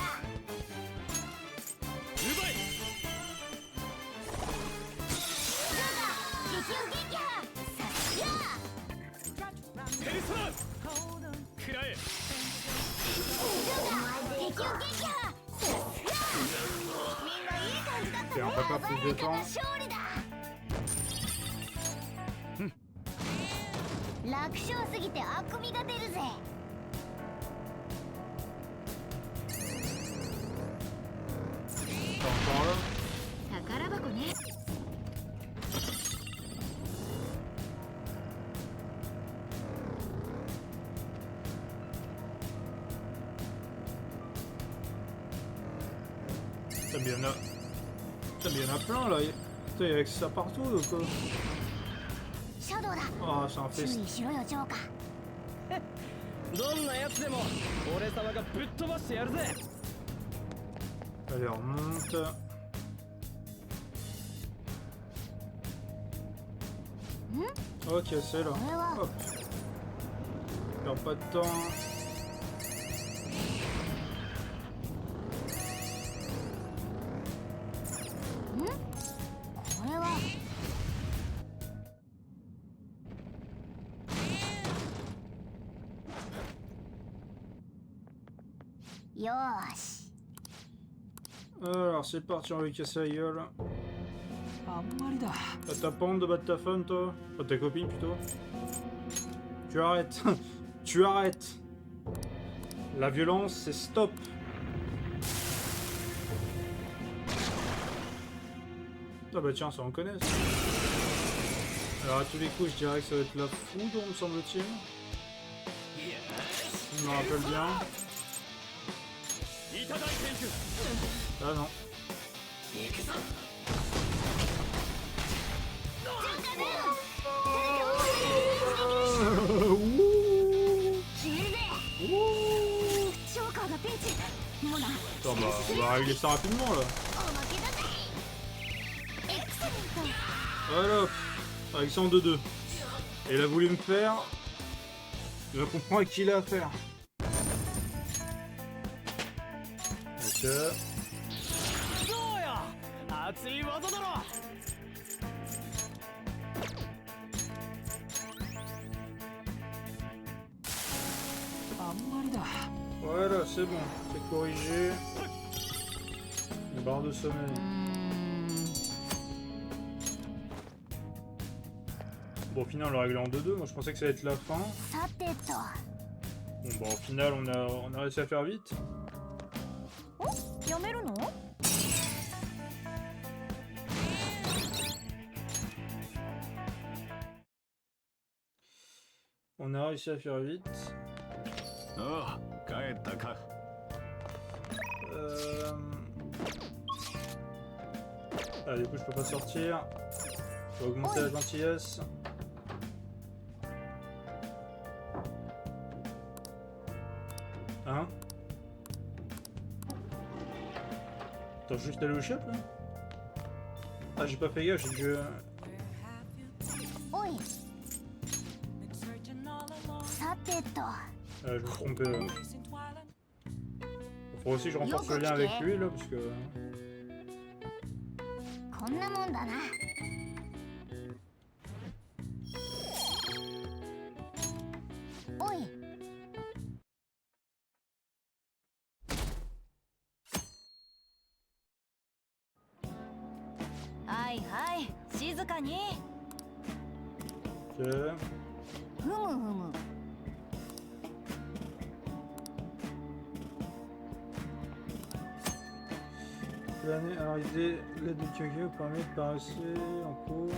激撃破。さすが。ペルソナ食らえ敵を撃破。さすが。みんないい感じだったね。 C'est un peu pas plus de 鮮やかな temps. 勝利だ。楽勝すぎてあくびが出るぜ。 Encore là. 宝箱ね。 Putain, mais il y en a... Putain, mais il y en a plein là. Putain, il y a que ça partout ou quoi? シャドウだ。 Ah, c'est un 注 fest. 意しろよジョーカー。どんなやつでも俺様がぶっ飛ばしてやるぜ。 Allez, on remonte. Ok, c'est là. これは Hop. Perds pas de temps. これは。よーし。 Alors, c'est parti, on va lui casser la gueule. あんまりだ。 T'as pas honte de battre ta femme, toi? Enfin, ta copine, plutôt. Tu arrêtes. Tu arrêtes. La violence, c'est stop. Ah bah tiens, ça on connaît, ça. Alors, à tous les coups, je dirais que ça va être la foudre, me semble-t-il. Je me rappelle bien. Ah non. Ouh. 消えるぜ。ジョーカーがピンチ。モナ。 Attends, bah, on va régler ça rapidement là. おまけだぜ。エクセレント。 Voilà, avec 102-2. Et il a voulu me faire. Je comprends à qui il a affaire. Ok. そうよ。熱い技だろ。 あんまりだ。 Voilà, c'est bon, c'est corrigé. Une barre de sommeil. Bon, au final, on l'a réglé en 2-2. Moi, je pensais que ça allait être la fin. さてと。 Bon, bah, au final, on a réussi à faire vite. やめるの？ On a réussi à faire vite. ああ帰ったか。 Ah, du coup, je peux pas sortir. Je vais augmenter la gentillesse. Hein? Attends, juste aller au shop là? Ah, j'ai pas fait gaffe, j'ai dû. おい。さてと。 Je me suis trompé là. Faut aussi que je renforce le lien avec lui là, parce que. こんなもんだな。おい。はいはい、静かに。 Ok. ふむふむ。 L'année, alors l'idée, l'aide de Kyokyo permet de passer en cours.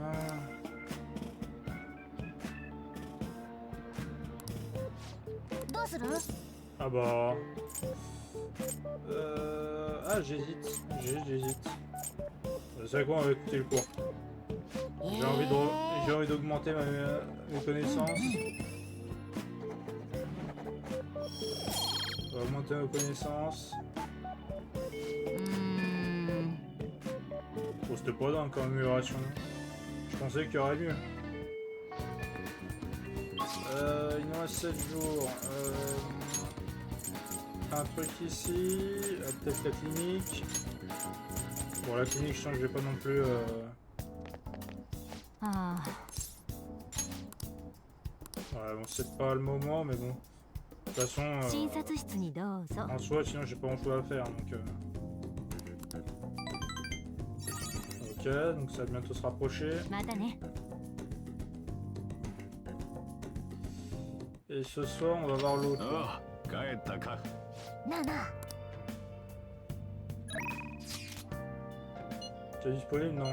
Ah. Ah bah. Ah, j'hésite. J'hésite. C'est quoi, on va écouter le cours. J'ai envie d'augmenter mes connaissances. On va augmenter nos connaissances. Bon, c'était pas dingue comme amélioration. Je pensais qu'il y aurait mieux. Il nous reste 7 jours. Un truc ici. Peut-être la clinique. Bon, la clinique, je sens que je vais pas non plus... あ Ouais, bon, c'est pas le moment, mais bon. De toute façon, あ診察室にどうぞ en soi, sinon j'ai pas grand chose à faire, donc... Ok, donc ça va bientôt se rapprocher. またね Et ce soir, on va voir l'autre. ああ、帰ったか。なあなあ T'es disponible? Non.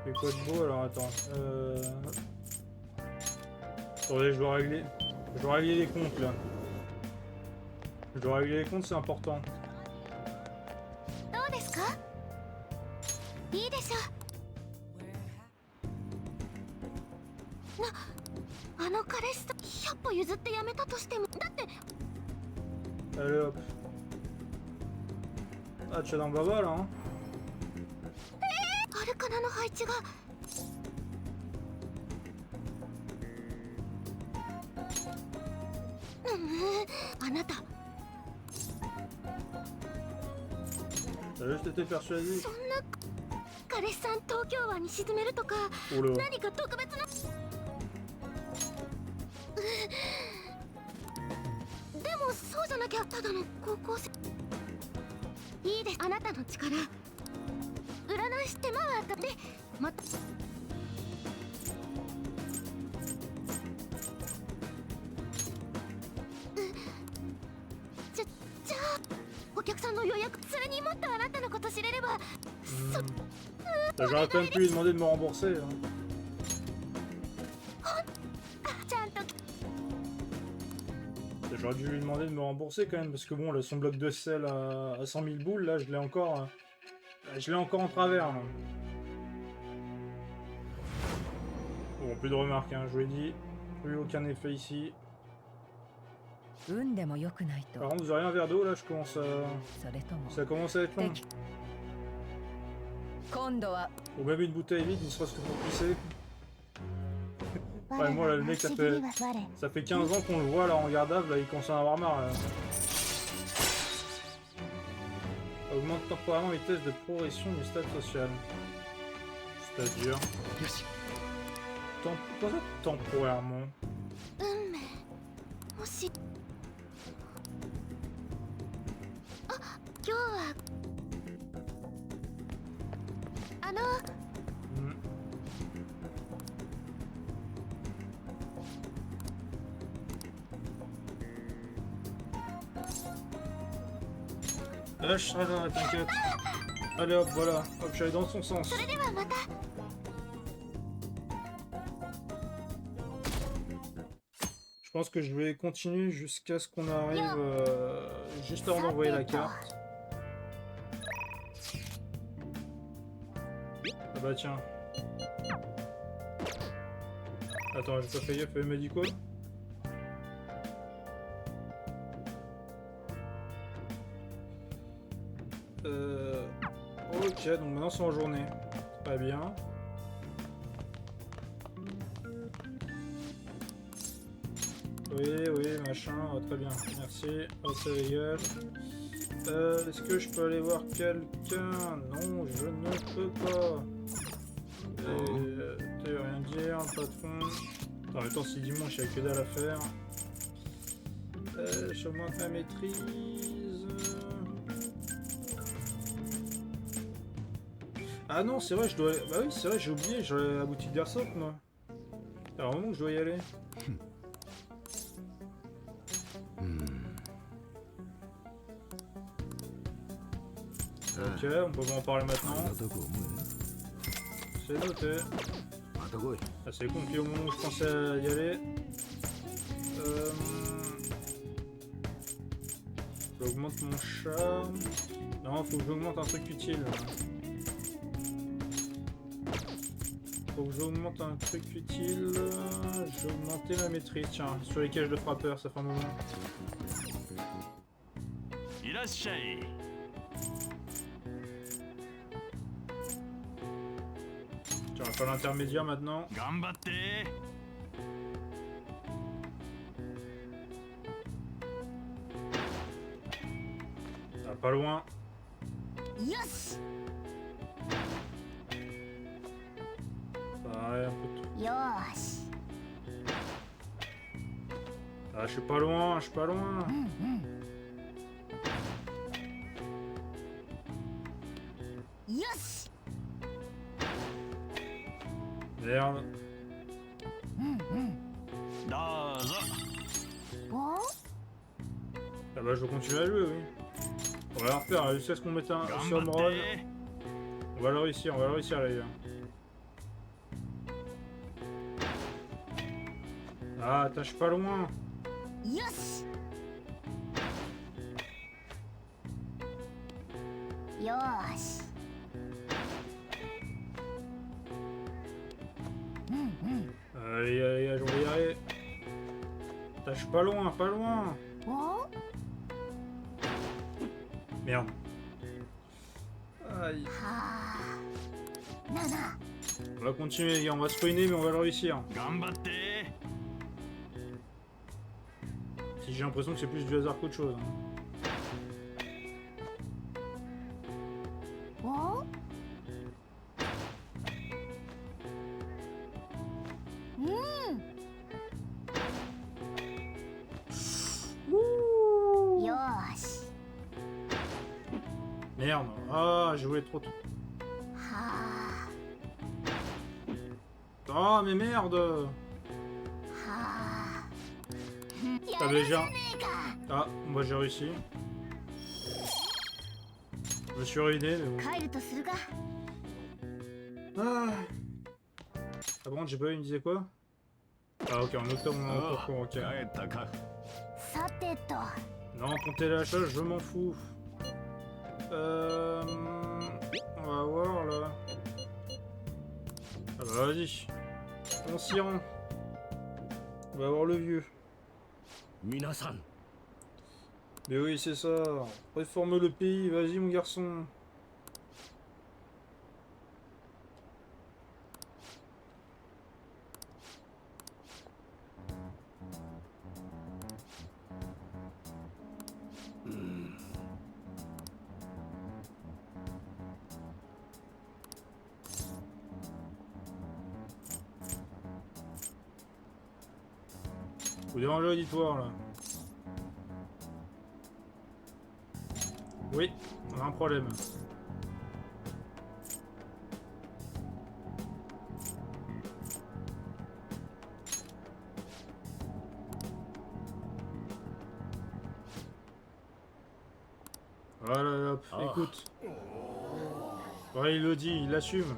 C'est quoi de beau alors? Attends. Attendez, je dois régler les comptes là. Je dois régler les comptes, c'est important. どうですかいいでしょあの彼氏さん100歩譲ってやめたとしてもだって Allez hop. Ah, tu es dans le baba là, hein? アルカナの配置があなた T'as juste été persuadé? そんな彼氏さん東京湾に沈めるとか Oh là. 何か特別なでもそうじゃなきゃただの高校生いいですあなたの力占いして回ったでまたじゃあお客さんの予約それにもっとあなたのこと知れれば J'aurais quand même pu lui demander de me rembourser. Hein. ちゃんと J'aurais dû lui demander de me rembourser quand même, parce que bon, là, son bloc de sel à 100 000 boules, là, je l'ai encore en travers. Là. Bon, plus de remarques, hein, je vous ai dit, plus aucun effet ici. 運でも良くないと Par contre, vous aurez un verre d'eau, là, je commence à... それとも Ça commence à être long. 今度は Ou même une bouteille vide, ne serait-ce que pour pisser. 我 moi, là, le mec, 不 ça 思議 fait... には我 Ça fait 15 ans qu'on le voit là en gardable, là il commence à en avoir marre là. Augmente temporairement la vitesse de progression du stade social. C'est-à-dire... Quoi ça, temporairement? 運命もしあ今日はHmm. Ah, je serai là, t'inquiète. Allez hop, voilà. Hop, je suis allé dans son sens. それではまた Je pense que je vais continuer jusqu'à ce qu'on arrive juste avant d'envoyer la carte. Ah bah tiens. Attends, j'ai pas fait gaffe, il m'a dit quoi? Ok, donc maintenant c'est en journée. Très bien. Oui, machin, très bien, merci. Oh, ça dégage. Est-ce que je peux aller voir quelqu'un? Non, je ne peux pas. Tu veux rien dire, patron. En même temps, c'est dimanche, il n'y a que dalle à faire. J'augmente ma maîtrise. Ah non, c'est vrai, je dois... Bah oui, c'est vrai, j'ai oublié, j'ai la boutique d'Airsoft, moi. Alors, au moment où je dois y aller. Ok, on peut en parler maintenant. C'est noté. Ah, c'est con qu'au moment où je pensais à y aller. J'augmente mon charme. Non, faut que j'augmente un truc utile. Faut que j'augmente un truc utile. J'ai augmenté ma maîtrise, tiens, sur les cages de frappeur, ça fait un moment. Tiens, on va faire l'intermédiaire maintenant. pas loin. よし Ouais, un peu trop. よーし Ah, je suis pas loin, je suis pas loin. Yes. Merde. どうぞ Oh. Ah bah je veux continuer à jouer, oui. On va la refaire, jusqu'à ce qu'on mette un 頑 sur 張 Moron. って On va le réussir les gars. Ah, attends, je suis pas loin. Yes. Yosh. Allez, allez, je vais y arriver. Putain, je suis pas loin, pas loin. Oh. Merde. Aïe. Ha. Nana. On va continuer les gars, on va se ruiner mais on va le réussir. 頑張って Si j'ai l'impression que c'est plus du hasard qu'autre chose. Hein. Oh. Yosh. Merde. Ah, j'ai joué trop tôt. Ha. Ah, mais merde. Ha. Ah, déjà. Ah, moi j'ai réussi. Je me suis ruiné, mais bon. 帰るとするか。 Ah. Ah bon, j'ai pas eu, il me disait quoi? Ah ok, en octobre on a encore cours, ok. 帰ったかさてと。 Non, ton téléachat, je m'en fous. On va voir là. Ah bah vas-y. On s'y rend. On va voir le vieux. 皆さん Mais oui, c'est ça. Réforme le pays, vas-y mon garçon. Vous dérangez l'auditoire là. Oui, on a un problème. Voilà, hop, écoute. Ouais, il le dit, il l'assume.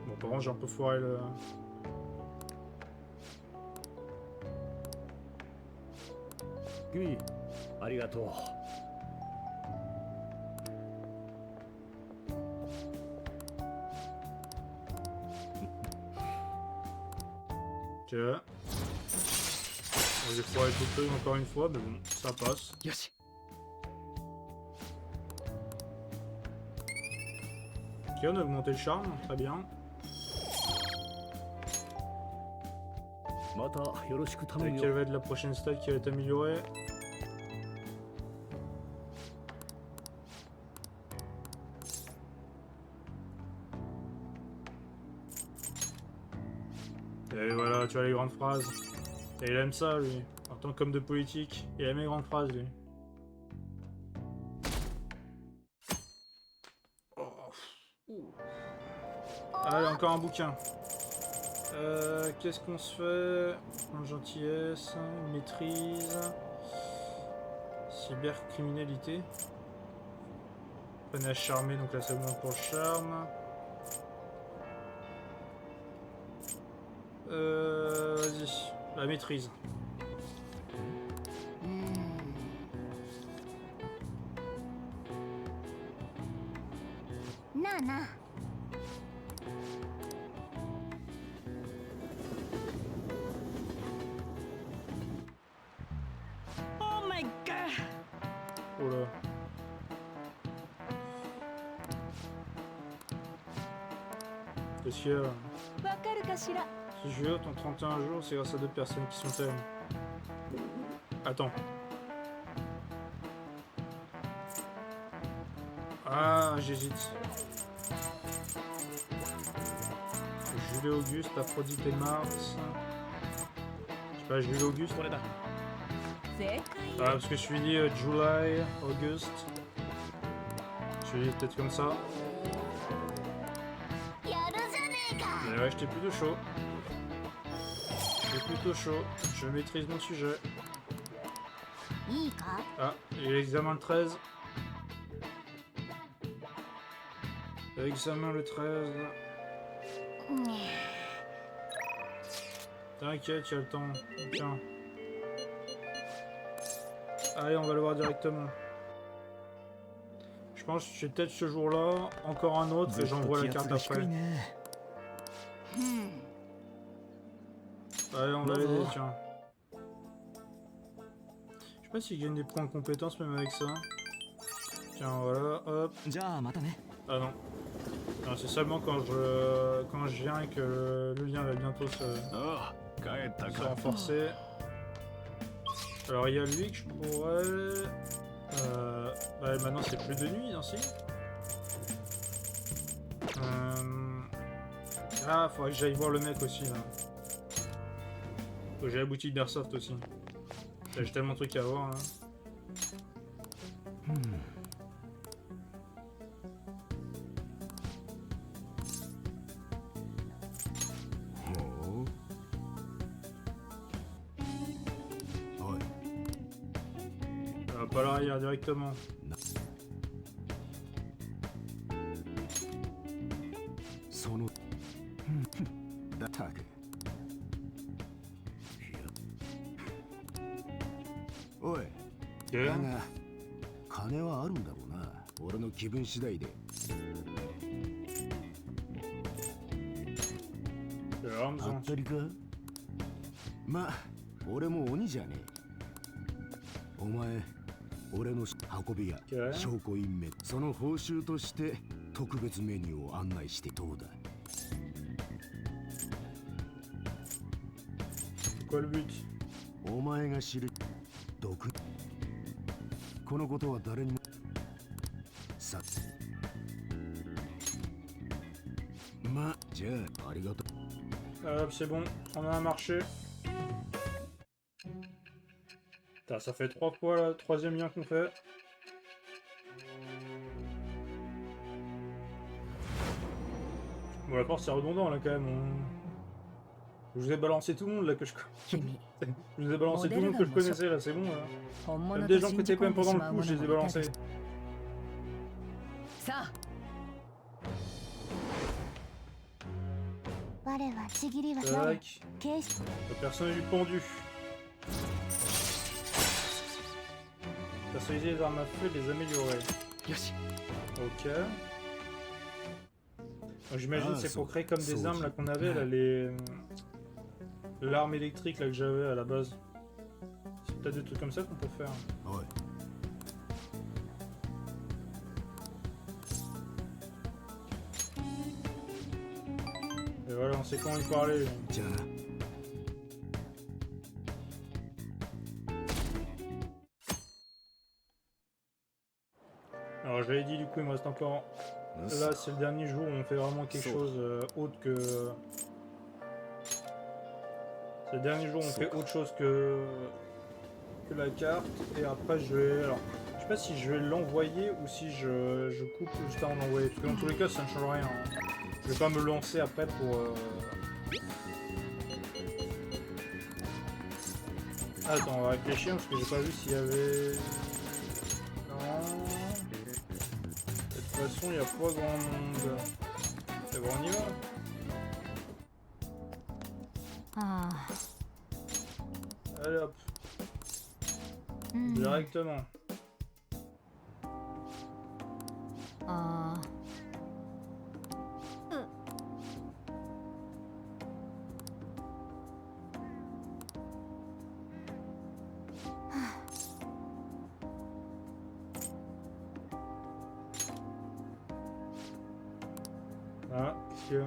Bon, par contre, j'ai un peu foiré le... 君ありがとう Ok. Bon, j'ai foiré tout le truc encore une fois, mais bon, ça passe. よし Ok, on a augmenté le charme, très bien. またよろしく頼 Et む quelle よ va être la prochaine stat qui va être améliorée? Et voilà, tu vois les grandes phrases. Et il aime ça, lui. En tant qu'homme de politique, il aime les grandes phrases, lui. Oh. Allez, encore un bouquin. Qu'est-ce qu'on se fait? En gentillesse, maîtrise, cybercriminalité. Panache charmé, donc là c'est bon pour le charme. Vas-y, la maîtrise. Nana. Oh my god! Oh là. Qu'est-ce qu'il y a? わかるかしら Si je veux, ton 31 jours, c'est grâce à 2 personnes qui sont elles. Attends. Ah, j'hésite. Jules Auguste, Aphrodite et Mars. Je sais pas, Jules Auguste. Ah, parce que je suis dit July, Auguste. Je suis dit peut-être comme ça. Mais ouais, j'étais plutôt chaud. J'étais plutôt chaud. Je maîtrise mon sujet. Ah, et l'examen le 13. Examen le 13. T'inquiète, il y a le temps. Tiens. Allez, on va le voir directement. Je pense que c'est peut-être ce jour-là, encore un autre, et j'envoie la carte après. Allez, on va l'aider, tiens. Je sais pas s'il gagne des points de compétence même avec ça. Tiens, voilà, hop. Ah non. Non, c'est seulement quand je viens et que le lien va bientôt se renforcer. Alors il y a lui que je pourrais... bah, maintenant c'est plus de nuit, non si Ah, faudrait que j'aille voir le mec aussi là. Faut que j'aille à la boutique d'Airsoft aussi. J'ai tellement de trucs à voir là. Pas l'arrière directement. Quoi le but? Hop, c'est bon, on a un marché. Putain, ça fait 3 fois le 3e lien qu'on fait. Bon, la porte c'est redondant là quand même. Je vous ai balancé tout le monde là que je connais. Je vous ai balancé tout le monde que je connaissais là, c'est bon là. Même des gens qui étaient quand même pendant le coup, je les ai balancés. Tac. Le personnage du pendu. Personnaliser les armes à feu et les améliorer. Ok. J'imagine c'est pour créer comme des armes là qu'on avait là, l'arme électrique là que j'avais à la base. C'est peut-être des trucs comme ça qu'on peut faire. Et voilà, on sait quand lui parler. Alors j'avais dit du coup il me reste encore... Là c'est le dernier jour où on fait vraiment quelque chose autre que... C'est le dernier jour où on fait autre chose que la carte. Et après je vais... Alors je sais pas si je vais l'envoyer ou si je coupe juste avant d'envoyer. Parce que dans tous les cas ça ne change rien. Je vais pas me lancer après pour... Attends, on va réfléchir parce que j'ai pas vu s'il y avait... Non... De toute façon, il n'y a pas grand monde. C'est bon, on y va. Allez hop. Directement. Ah, qu'est-ce qu'il y a ?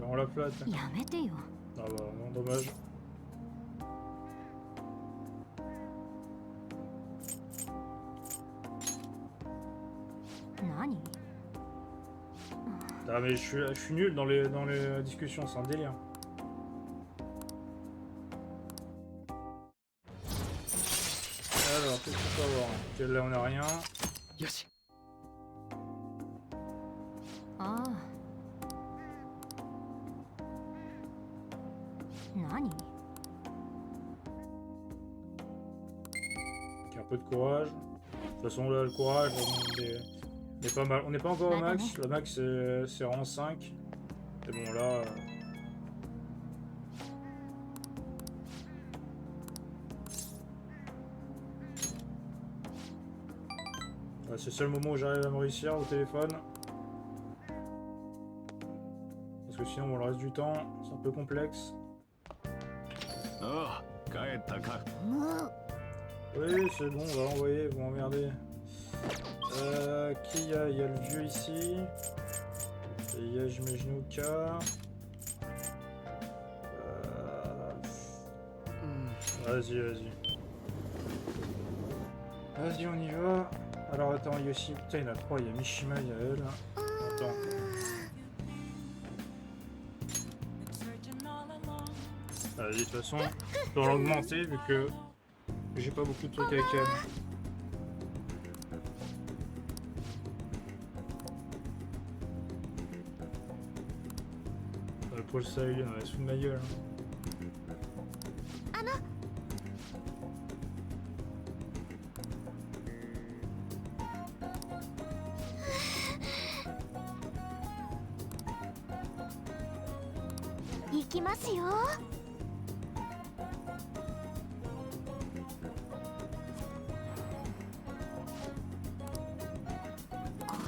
On la flatte. やめてよ。 Ah bah non, dommage. Nani? Ah mais je suis nul dans les discussions, c'est un délire. Alors, qu'est-ce qu'on peut avoir? Ok, là on a rien. よし ああ。何？ Ok, un peu de courage. De toute façon là le courage, on est pas mal. On n'est pas encore au max, le max c'est rang 5. Et bon là... c'est le seul moment où j'arrive à me réussir au téléphone. Parce que sinon, bon, le reste du temps, c'est un peu complexe. ああ帰ったか Oui, c'est bon, on va l'envoyer, vous m'emmerdez. Qui y a? Il y a le vieux ici. Et il y a, j'imagine, Oka. Vas-y, vas-y. Vas-y, on y va. Alors attends, Yoshi, putain, il y en a 3, il y a Mishima, il y a elle. Attends. Vas-y, de toute façon, je dois l'augmenter vu que j'ai pas beaucoup de trucs avec elle. Le pôle salut, on est sous de ma gueule.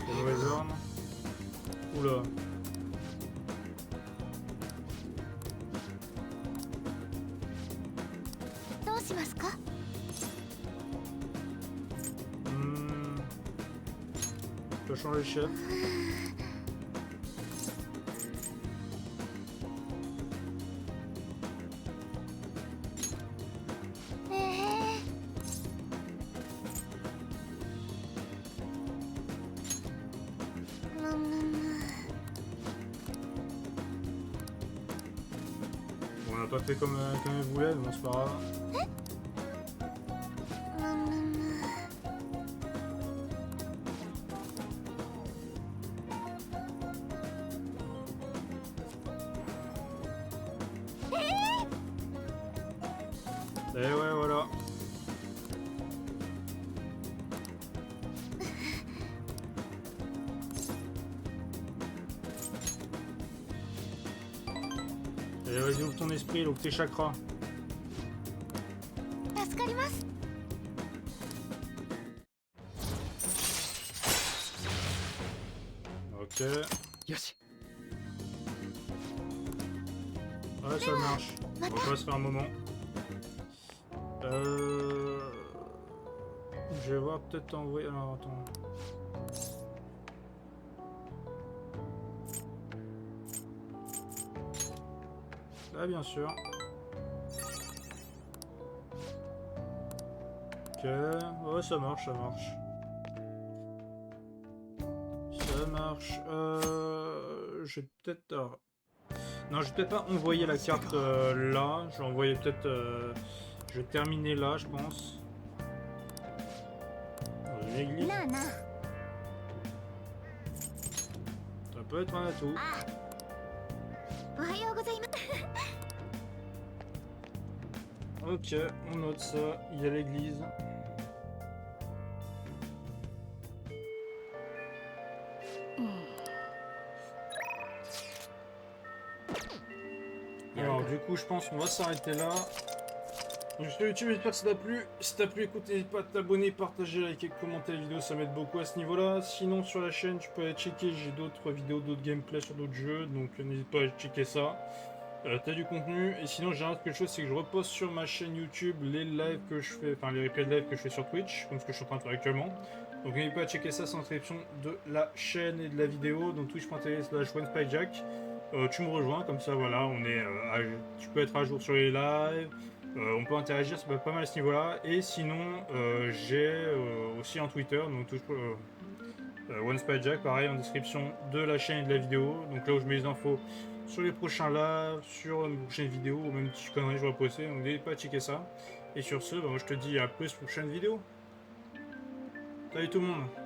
Les mauvaises armes. Oula. Je peux changer de chef. On n'a pas fait comme elle voulait, mais bon, c'est pas grave. Et ouais, voilà. Et vas-y, ouvre ton esprit, ouvre tes chakras. Ok. よし Ouais, ça marche. On va pas se faire un moment. Je vais voir peut-être envoyer... Alors, attends. Là, bien sûr. Ok. Ouais, ça marche, ça marche. Ça marche. Je vais peut-être... alors, non, je vais peut-être pas envoyer la carte là. Je vais envoyer peut-être... je vais terminer là, je pense. Dans une église. Ça peut être un atout. Ok, on note ça. Il y a l'église. Alors du coup je pense qu'on va s'arrêter là. Donc sur YouTube, j'espère que ça t'a plu. Si t'as plu, écoute, n'hésite pas à t'abonner, partager, liker, commenter la vidéo, ça m'aide beaucoup à ce niveau-là. Sinon sur la chaîne, tu peux aller checker, j'ai d'autres vidéos, d'autres gameplays sur d'autres jeux, donc n'hésite pas à checker ça. t'as du contenu. Et sinon, j'ai quelque chose, c'est que je repose sur ma chaîne YouTube les lives que je fais, enfin les replays de live que je fais sur Twitch, comme ce que je suis en train de faire actuellement. Donc n'hésitez pas à checker ça, c'est en description de la chaîne et de la vidéo, donc twitch.tv/OneSpyJack. Tu me rejoins, comme ça voilà, on est, tu peux être à jour sur les lives, on peut interagir, ça peut être pas mal à ce niveau-là. Et sinon, j'ai aussi un Twitter, donc OneSpyJack, pareil en description de la chaîne et de la vidéo. Donc là où je mets les infos sur les prochains lives, sur une prochaine vidéo, ou même petites conneries que je vais poster, donc n'hésitez pas à checker ça. Et sur ce, bah, moi je te dis à plus pour une prochaine vidéo. Salut tout le monde!